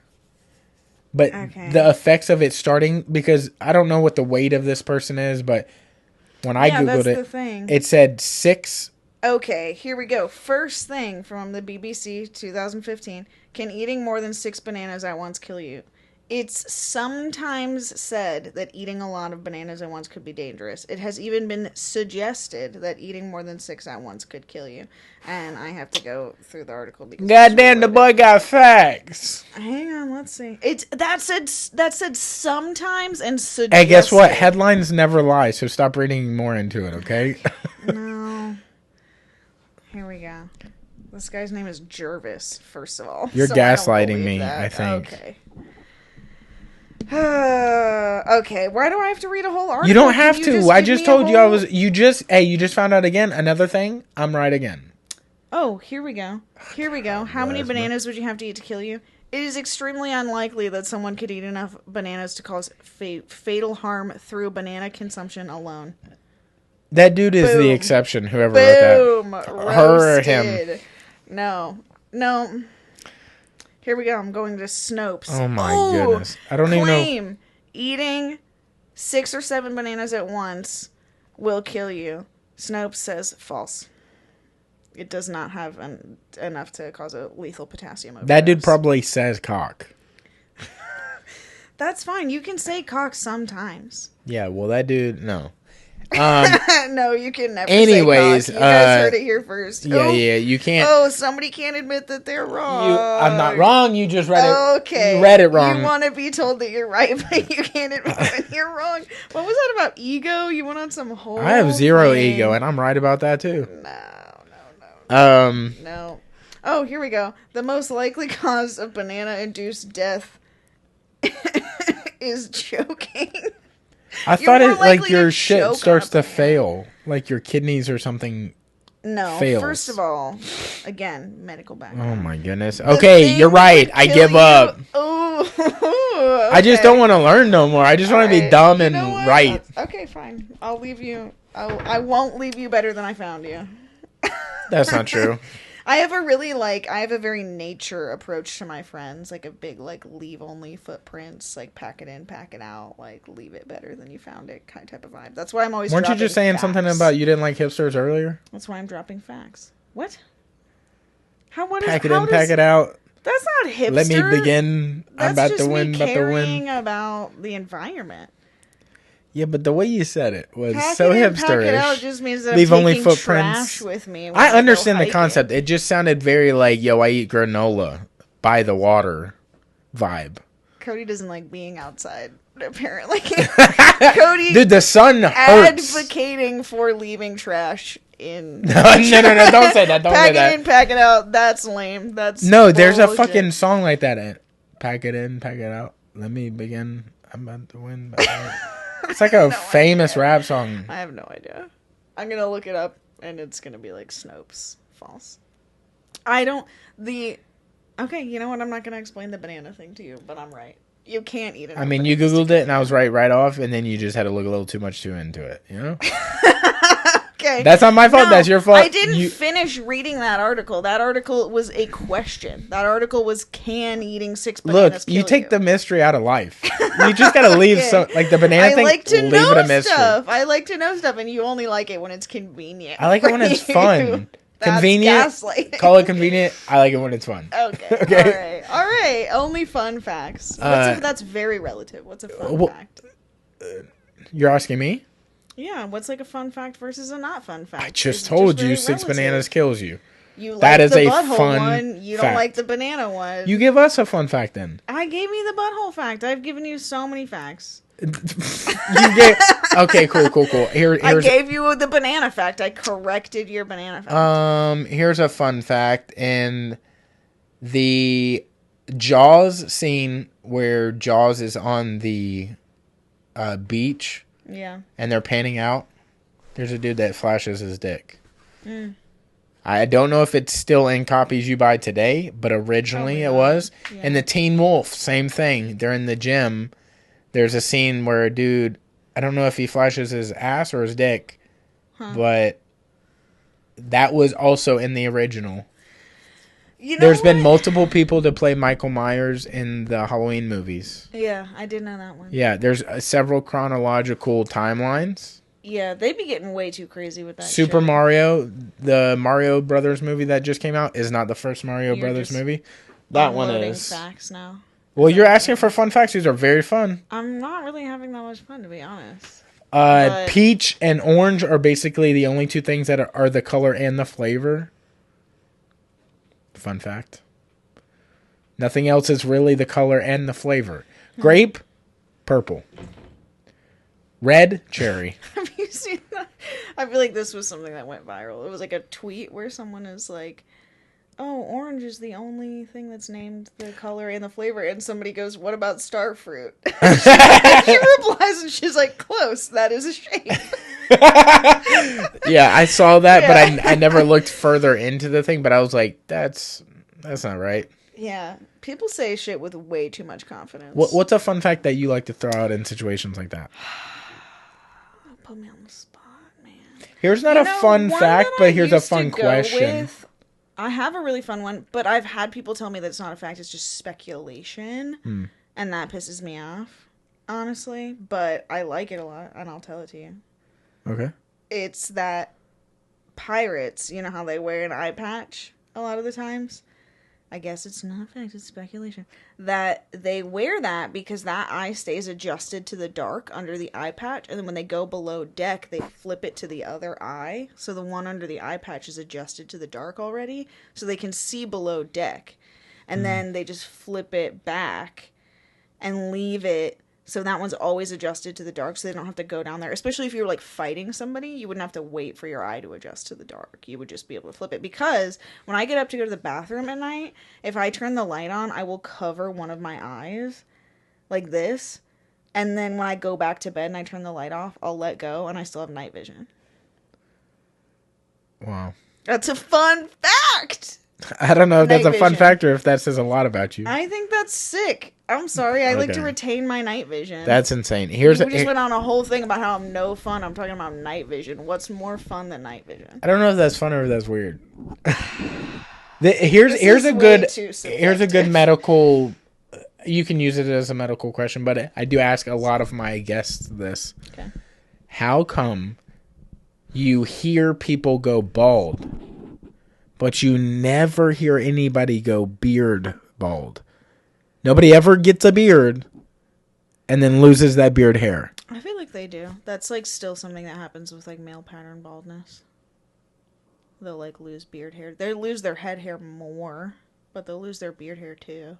But the effects of it starting, because I don't know what the weight of this person is, but when I Googled it, it said 6. Okay, here we go. First thing from the BBC 2015. Can eating more than 6 bananas at once kill you? It's sometimes said that eating a lot of bananas at once could be dangerous. It has even been suggested that eating more than 6 at once could kill you. And I have to go through the article because goddamn, the boy got facts. Hang on, let's see. That said sometimes and suggested. Hey, guess what? Headlines never lie, so stop reading more into it, okay? No. Here we go. This guy's name is Jervis, first of all. You're so gaslighting me, I think. Okay. Okay, why do I have to read a whole article? You don't have to. I just told you I was. You just found out again. Another thing. I'm right again. Oh, here we go. Here we go. How many bananas would you have to eat to kill you? It is extremely unlikely that someone could eat enough bananas to cause fatal harm through banana consumption alone. That dude is the exception, whoever wrote that. Her or him. No. Here we go. I'm going to Snopes. Oh my goodness. I don't even know. Eating 6 or 7 bananas at once will kill you. Snopes says false. It does not have enough to cause a lethal potassium overdose. That dude probably says cock. That's fine. You can say cock sometimes. Yeah, well, that dude, no. No, you can never anyways, say cock. You guys heard it here first. Yeah, you can't. Oh, somebody can't admit that they're wrong. I'm not wrong. You just read it. Okay. You read it wrong. You want to be told that you're right, but you can't admit when you're wrong. What was that about ego? You went on some whole I have zero thing. ego, and I'm right about that, too. No. Oh, here we go. The most likely cause of banana-induced death is choking. I thought it like your shit starts to fail, like your kidneys or something. No, fails. First of all, again, medical background. Oh my goodness. Okay, you're right. I give up. Oh, okay. I just don't want to learn no more. I just want to be dumb and right. Okay, fine. I'll leave you. I won't leave you better than I found you. That's not true. I have a very nature approach to my friends, like a big, like, leave only footprints, like, pack it in, pack it out, like, leave it better than you found it kind of type of vibe. That's why I'm always Weren't you just saying something about you didn't like hipsters earlier? That's why I'm dropping facts. What? Pack it in, pack it out. That's not hipster. Let me begin. That's I'm about just to win, me about to win. caring about the environment. Yeah, but the way you said it was pack so it in, hipsterish. Pack it out just means that leave I'm only taking footprints trash with me. I understand the concept. It just sounded very like, yo, I eat granola by the water vibe. Cody doesn't like being outside, apparently. Cody, dude, the sun hurts. Advocating for leaving trash in. No, don't say that. Don't pack say that. it in, pack it out. That's lame. That's no. There's bullshit. a fucking song like that. Pack it in, pack it out. Let me begin. I'm about to win. It's like a famous rap song. I have no idea. I'm gonna look it up, and it's gonna be like Snopes. False. Okay, you know what? I'm not gonna explain the banana thing to you, but I'm right. You can't eat it. I mean, you Googled it, and I was right off, and then you just had to look a little too much into it, you know? Okay. That's not my fault. No, that's your fault. I didn't finish reading that article. That article was a question. That article was, can eating 6 bananas kill you? Look, you take the mystery out of life. You just gotta leave some, like the banana thing, like to leave know it a mystery. Stuff. I like to know stuff, and you only like it when it's convenient. I like it when it's fun. Convenient. Gaslighting. Call it convenient. I like it when it's fun. Okay. All right. Only fun facts. That's very relative. What's a fun fact? You're asking me? Yeah. What's like a fun fact versus a not fun fact? I just told you 6 relative. bananas kills you. You like that is the a butthole fun one. You fact. don't like the banana one. You give us a fun fact then. I gave you the butthole fact. I've given you so many facts. Okay, cool. I gave you the banana fact. I corrected your banana fact. Here's a fun fact. In the Jaws scene where Jaws is on the beach, yeah, and they're panning out, there's a dude that flashes his dick. I don't know if it's still in copies you buy today, but originally it was. Yeah. And the Teen Wolf, same thing. They're in the gym. There's a scene where a dude, I don't know if he flashes his ass or his dick, but that was also in the original. There's been multiple people to play Michael Myers in the Halloween movies. Yeah, I did know that one. Yeah, there's several chronological timelines. Yeah, they be getting way too crazy with that Super shit. Mario, the Mario Brothers movie that just came out, is not the first Mario Brothers movie. That one is. Facts now. Well, you're asking for fun facts. These are very fun. I'm not really having that much fun, to be honest. Peach and orange are basically the only two things that are the color and the flavor. Fun fact. Nothing else is really the color and the flavor. Grape, purple. Red, cherry. Have you seen that? I feel like this was something that went viral. It was like a tweet where someone is like, oh, orange is the only thing that's named the color and the flavor. And somebody goes, what about starfruit? She replies and she's like, close. That is a shape. Yeah, I saw that, but I never looked further into the thing. But I was like, that's not right. Yeah. People say shit with way too much confidence. What's a fun fact that you like to throw out in situations like that? Put me on the spot, man. Here's not a fun fact, but here's a fun question. I have a really fun one, but I've had people tell me that it's not a fact, it's just speculation. And that pisses me off, honestly. But I like it a lot, and I'll tell it to you. Okay. It's that pirates, you know how they wear an eye patch a lot of the times? I guess it's not a fact, it's speculation, that they wear that because that eye stays adjusted to the dark under the eye patch, and then when they go below deck, they flip it to the other eye, so the one under the eye patch is adjusted to the dark already, so they can see below deck, and then they just flip it back and leave it so that one's always adjusted to the dark, so they don't have to go down there. Especially if you're, like, fighting somebody, you wouldn't have to wait for your eye to adjust to the dark. You would just be able to flip it. Because when I get up to go to the bathroom at night, if I turn the light on, I will cover one of my eyes like this. And then when I go back to bed and I turn the light off, I'll let go, and I still have night vision. Wow. That's a fun fact! I don't know if that's a fun fact or if that says a lot about you. I think that's sick. I'm sorry. I like to retain my night vision. That's insane. We just went on a whole thing about how I'm no fun. I'm talking about night vision. What's more fun than night vision? I don't know if that's fun or if that's weird. Here's a good medical. You can use it as a medical question, but I do ask a lot of my guests this. Okay. How come you hear people go bald, but you never hear anybody go beard bald? Nobody ever gets a beard and then loses that beard hair. I feel like they do. That's, like, still something that happens with, like, male pattern baldness. They'll, like, lose beard hair. They lose their head hair more, but they'll lose their beard hair, too.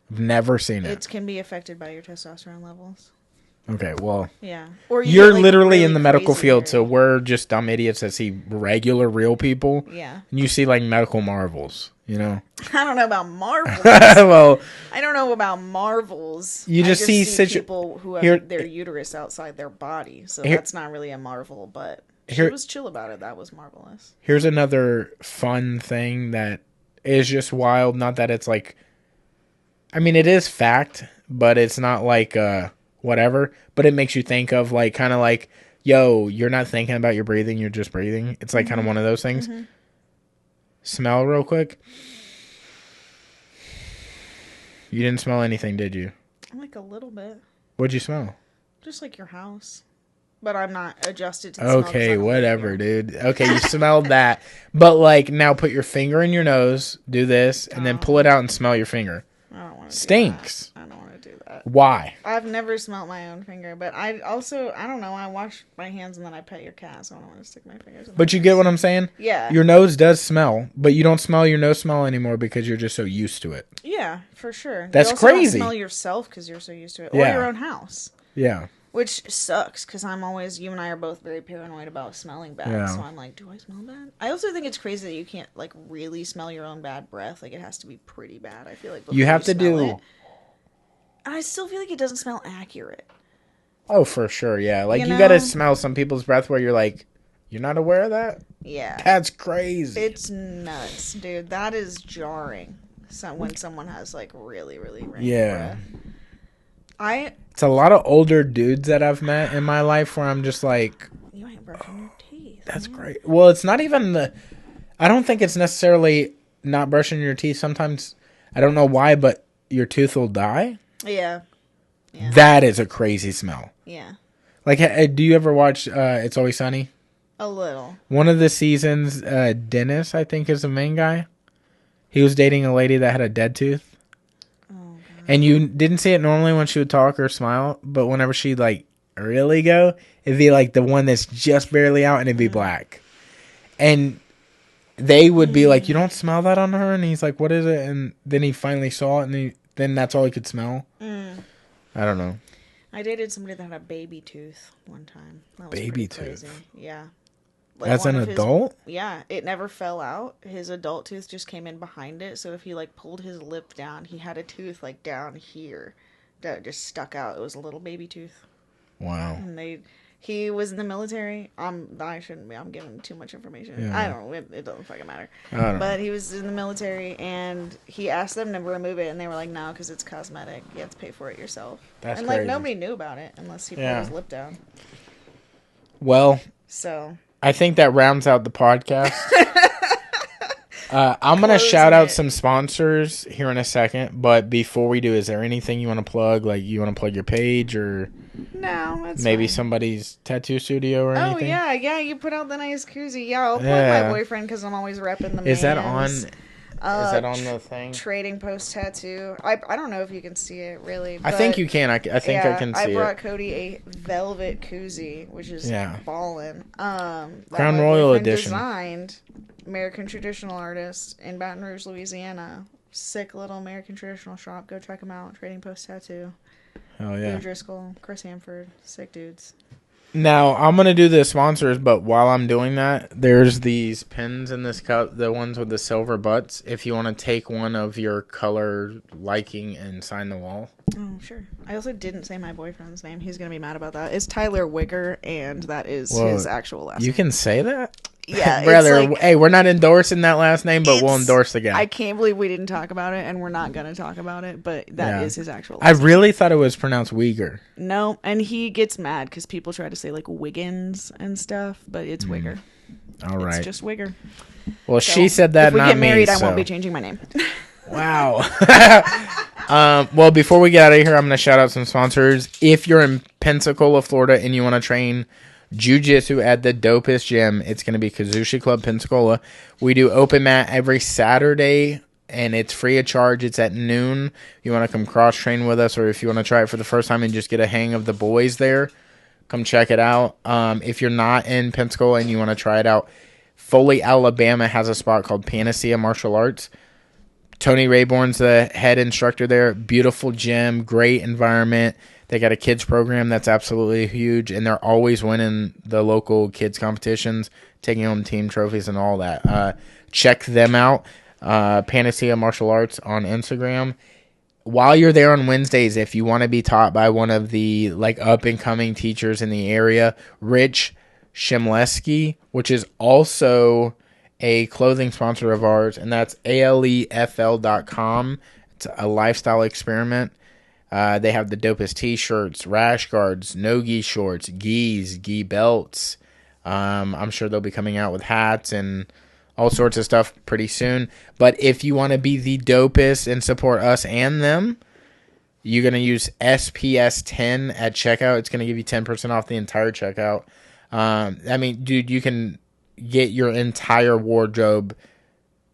I've never seen it. It can be affected by your testosterone levels. Okay, well, yeah. Or you're get, like, literally really in the medical field, so we're just dumb idiots that see regular, real people. Yeah. And you see, like, medical marvels, you know? I don't know about marvels. Well, I don't know about marvels. You just see people who have their uterus outside their body, so that's not really a marvel, but she was chill about it. That was marvelous. Here's another fun thing that is just wild. Not that it's, like... I mean, it is fact, but it's not, like, whatever, but it makes you think of, like, kind of like, yo, you're not thinking about your breathing, you're just breathing. It's like kind of one of those things. Mm-hmm. Smell real quick. You didn't smell anything, did you? Like a little bit. What'd you smell? Just like your house. But I'm not adjusted to the okay, whatever, dude. Okay, you smelled that. But, like, now put your finger in your nose, do this, and then pull it out and smell your finger. I don't want to Stinks. I don't want to do that. Why? I've never smelled my own finger, but I don't know, I wash my hands and then I pet your cat, so I don't want to stick my fingers in But you get what I'm saying? Yeah. Your nose does smell, but you don't smell your nose smell anymore because you're just so used to it. Yeah, for sure. That's you also crazy. Don't smell yourself because you're so used to it. Or your own house. Yeah. Which sucks, because you and I are both very paranoid about smelling bad. Yeah. So I'm like, do I smell bad? I also think it's crazy that you can't, like, really smell your own bad breath. Like, it has to be pretty bad, I feel like. You have to do... And I still feel like it doesn't smell accurate. Oh, for sure, yeah. Like, you gotta smell some people's breath where you're like, you're not aware of that? Yeah. That's crazy. It's nuts, dude. That is jarring. When someone has, like, really, really rank breath. It's a lot of older dudes that I've met in my life where I'm just like... You ain't brushing your teeth. That's great. Well, it's not even the... I don't think it's necessarily not brushing your teeth. Sometimes, I don't know why, but your tooth will die. Yeah. That is a crazy smell. Yeah. Like, do you ever watch It's Always Sunny? A little. One of the seasons, Dennis, I think, is the main guy. He was dating a lady that had a dead tooth. And you didn't see it normally when she would talk or smile, but whenever she'd, like, really go, it'd be, like, the one that's just barely out, and it'd be black. And they would be like, you don't smell that on her? And he's like, what is it? And then he finally saw it, and then that's all he could smell. I don't know. I dated somebody that had a baby tooth one time. That was baby tooth? Crazy. Yeah. Like as an adult? Yeah, it never fell out. His adult tooth just came in behind it. So if he, like, pulled his lip down, he had a tooth, like, down here that just stuck out. It was a little baby tooth. Wow. And he was in the military. I shouldn't be. I'm giving too much information. Yeah. I don't know. It doesn't fucking matter. But he was in the military, and he asked them to remove it, and they were like, no, because it's cosmetic. You have to pay for it yourself. That's and, crazy. like, nobody knew about it unless he pulled his lip down. Well. So... I think that rounds out the podcast. I'm going to shout out some sponsors here in a second. But before we do, is there anything you want to plug? Like, you want to plug your page or no, that's maybe fine. Somebody's tattoo studio or anything? Oh, yeah. You put out the nice koozie. Yeah, I'll plug my boyfriend because I'm always repping the Is that mans. that on the thing? Trading Post Tattoo. I don't know if you can see it really. I think you can. I think I can see it. I brought Cody a velvet koozie, which is ballin'. Crown Royal edition. Designed American traditional artist in Baton Rouge, Louisiana. Sick little American traditional shop. Go check them out. Trading Post Tattoo. Oh yeah. Lou Driscoll, Chris Hanford, sick dudes. Now, I'm going to do the sponsors, but while I'm doing that, there's these pins in this cup, the ones with the silver butts, if you want to take one of your color liking and sign the wall. Oh, sure. I also didn't say my boyfriend's name. He's going to be mad about that. It's Tyler Wigger, and that is his actual last name. You can say that? Yeah. Brother, hey, we're not endorsing that last name, but we'll endorse the guy. I can't believe we didn't talk about it, and we're not going to talk about it, but that is his actual last name. I really thought it was pronounced Uyghur. No, and he gets mad because people try to say, like, Wiggins and stuff, but it's Wigger. All right. It's just Wigger. Well, so, she said that, not me. If we get married, I won't be changing my name. Wow. Well, before we get out of here, I'm going to shout out some sponsors. If you're in Pensacola, Florida, and you want to train jiu-jitsu at the dopest gym, it's going to be Kazushi Club Pensacola. We do open mat every Saturday, and it's free of charge. It's at noon. You want to come cross-train with us, or if you want to try it for the first time and just get a hang of the boys there, come check it out. If you're not in Pensacola and you want to try it out, Foley, Alabama has a spot called Panacea Martial Arts. Tony Rayborn's the head instructor there. Beautiful gym, great environment. They got a kids program that's absolutely huge, and they're always winning the local kids competitions, taking home team trophies and all that. Check them out, Panacea Martial Arts on Instagram. While you're there on Wednesdays, if you want to be taught by one of the like up-and-coming teachers in the area, Rich Shimleski, which is also a clothing sponsor of ours, and that's alefl.com. It's a lifestyle experiment. They have the dopest t-shirts, rash guards, no-gi shorts, gi belts. I'm sure they'll be coming out with hats and all sorts of stuff pretty soon. But if you want to be the dopest and support us and them, you're going to use SPS10 at checkout. It's going to give you 10% off the entire checkout. I mean, dude, you can get your entire wardrobe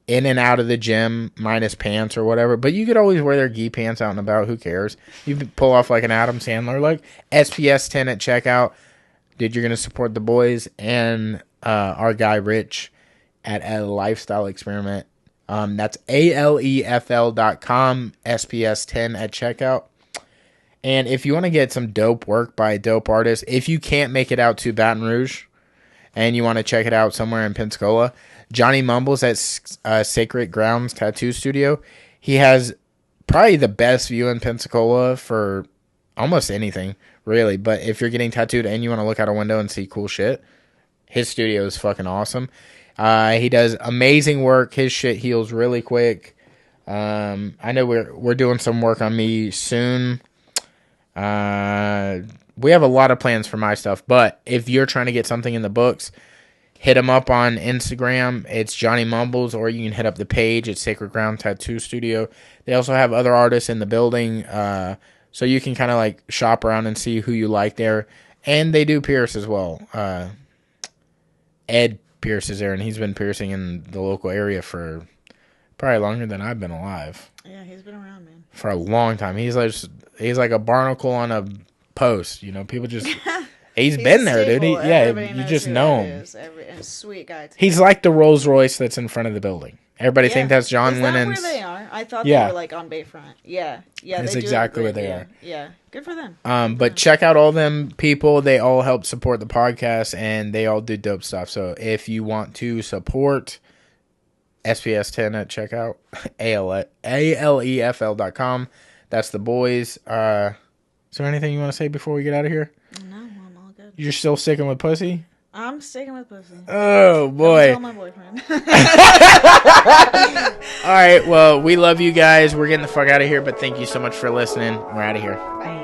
in and out of the gym, minus pants or whatever. But you could always wear their gi pants out and about. Who cares? You can pull off like an Adam Sandler, like SPS 10 at checkout. Dude, you're going to support the boys and our guy Rich at a lifestyle experiment. That's alefl.com, SPS 10 at checkout. And if you want to get some dope work by a dope artist, if you can't make it out to Baton Rouge and you want to check it out somewhere in Pensacola, Johnny Mumbles at Sacred Grounds Tattoo Studio. He has probably the best view in Pensacola for almost anything, really. But if you're getting tattooed and you want to look out a window and see cool shit, his studio is fucking awesome. He does amazing work. His shit heals really quick. I know we're doing some work on me soon. We have a lot of plans for my stuff, but if you're trying to get something in the books, hit him up on Instagram. It's Johnny Mumbles, or you can hit up the page. It's Sacred Ground Tattoo Studio. They also have other artists in the building, so you can kind of like shop around and see who you like there. And they do pierce as well. Ed pierces there, and he's been piercing in the local area for probably longer than I've been alive. Yeah, he's been around, man. For a long time. He's like a barnacle on a post. You know, people just... He's been there, dude. You just know him. Sweet guy, too. He's like the Rolls Royce that's in front of the building. Everybody think that's John Lennon's. Is that where they are? I thought they were like on Bayfront. Yeah. That's exactly where they are. Yeah, good for them. But check out all them people. They all help support the podcast, and they all do dope stuff. So if you want to support SPS 10 at checkout, alefl.com. That's the boys. Is there anything you want to say before we get out of here? No, I'm all good. You're still sticking with pussy? I'm sticking with pussy. Oh, boy. Don't tell my boyfriend. All right, well, we love you guys. We're getting the fuck out of here, but thank you so much for listening. We're out of here. Bye.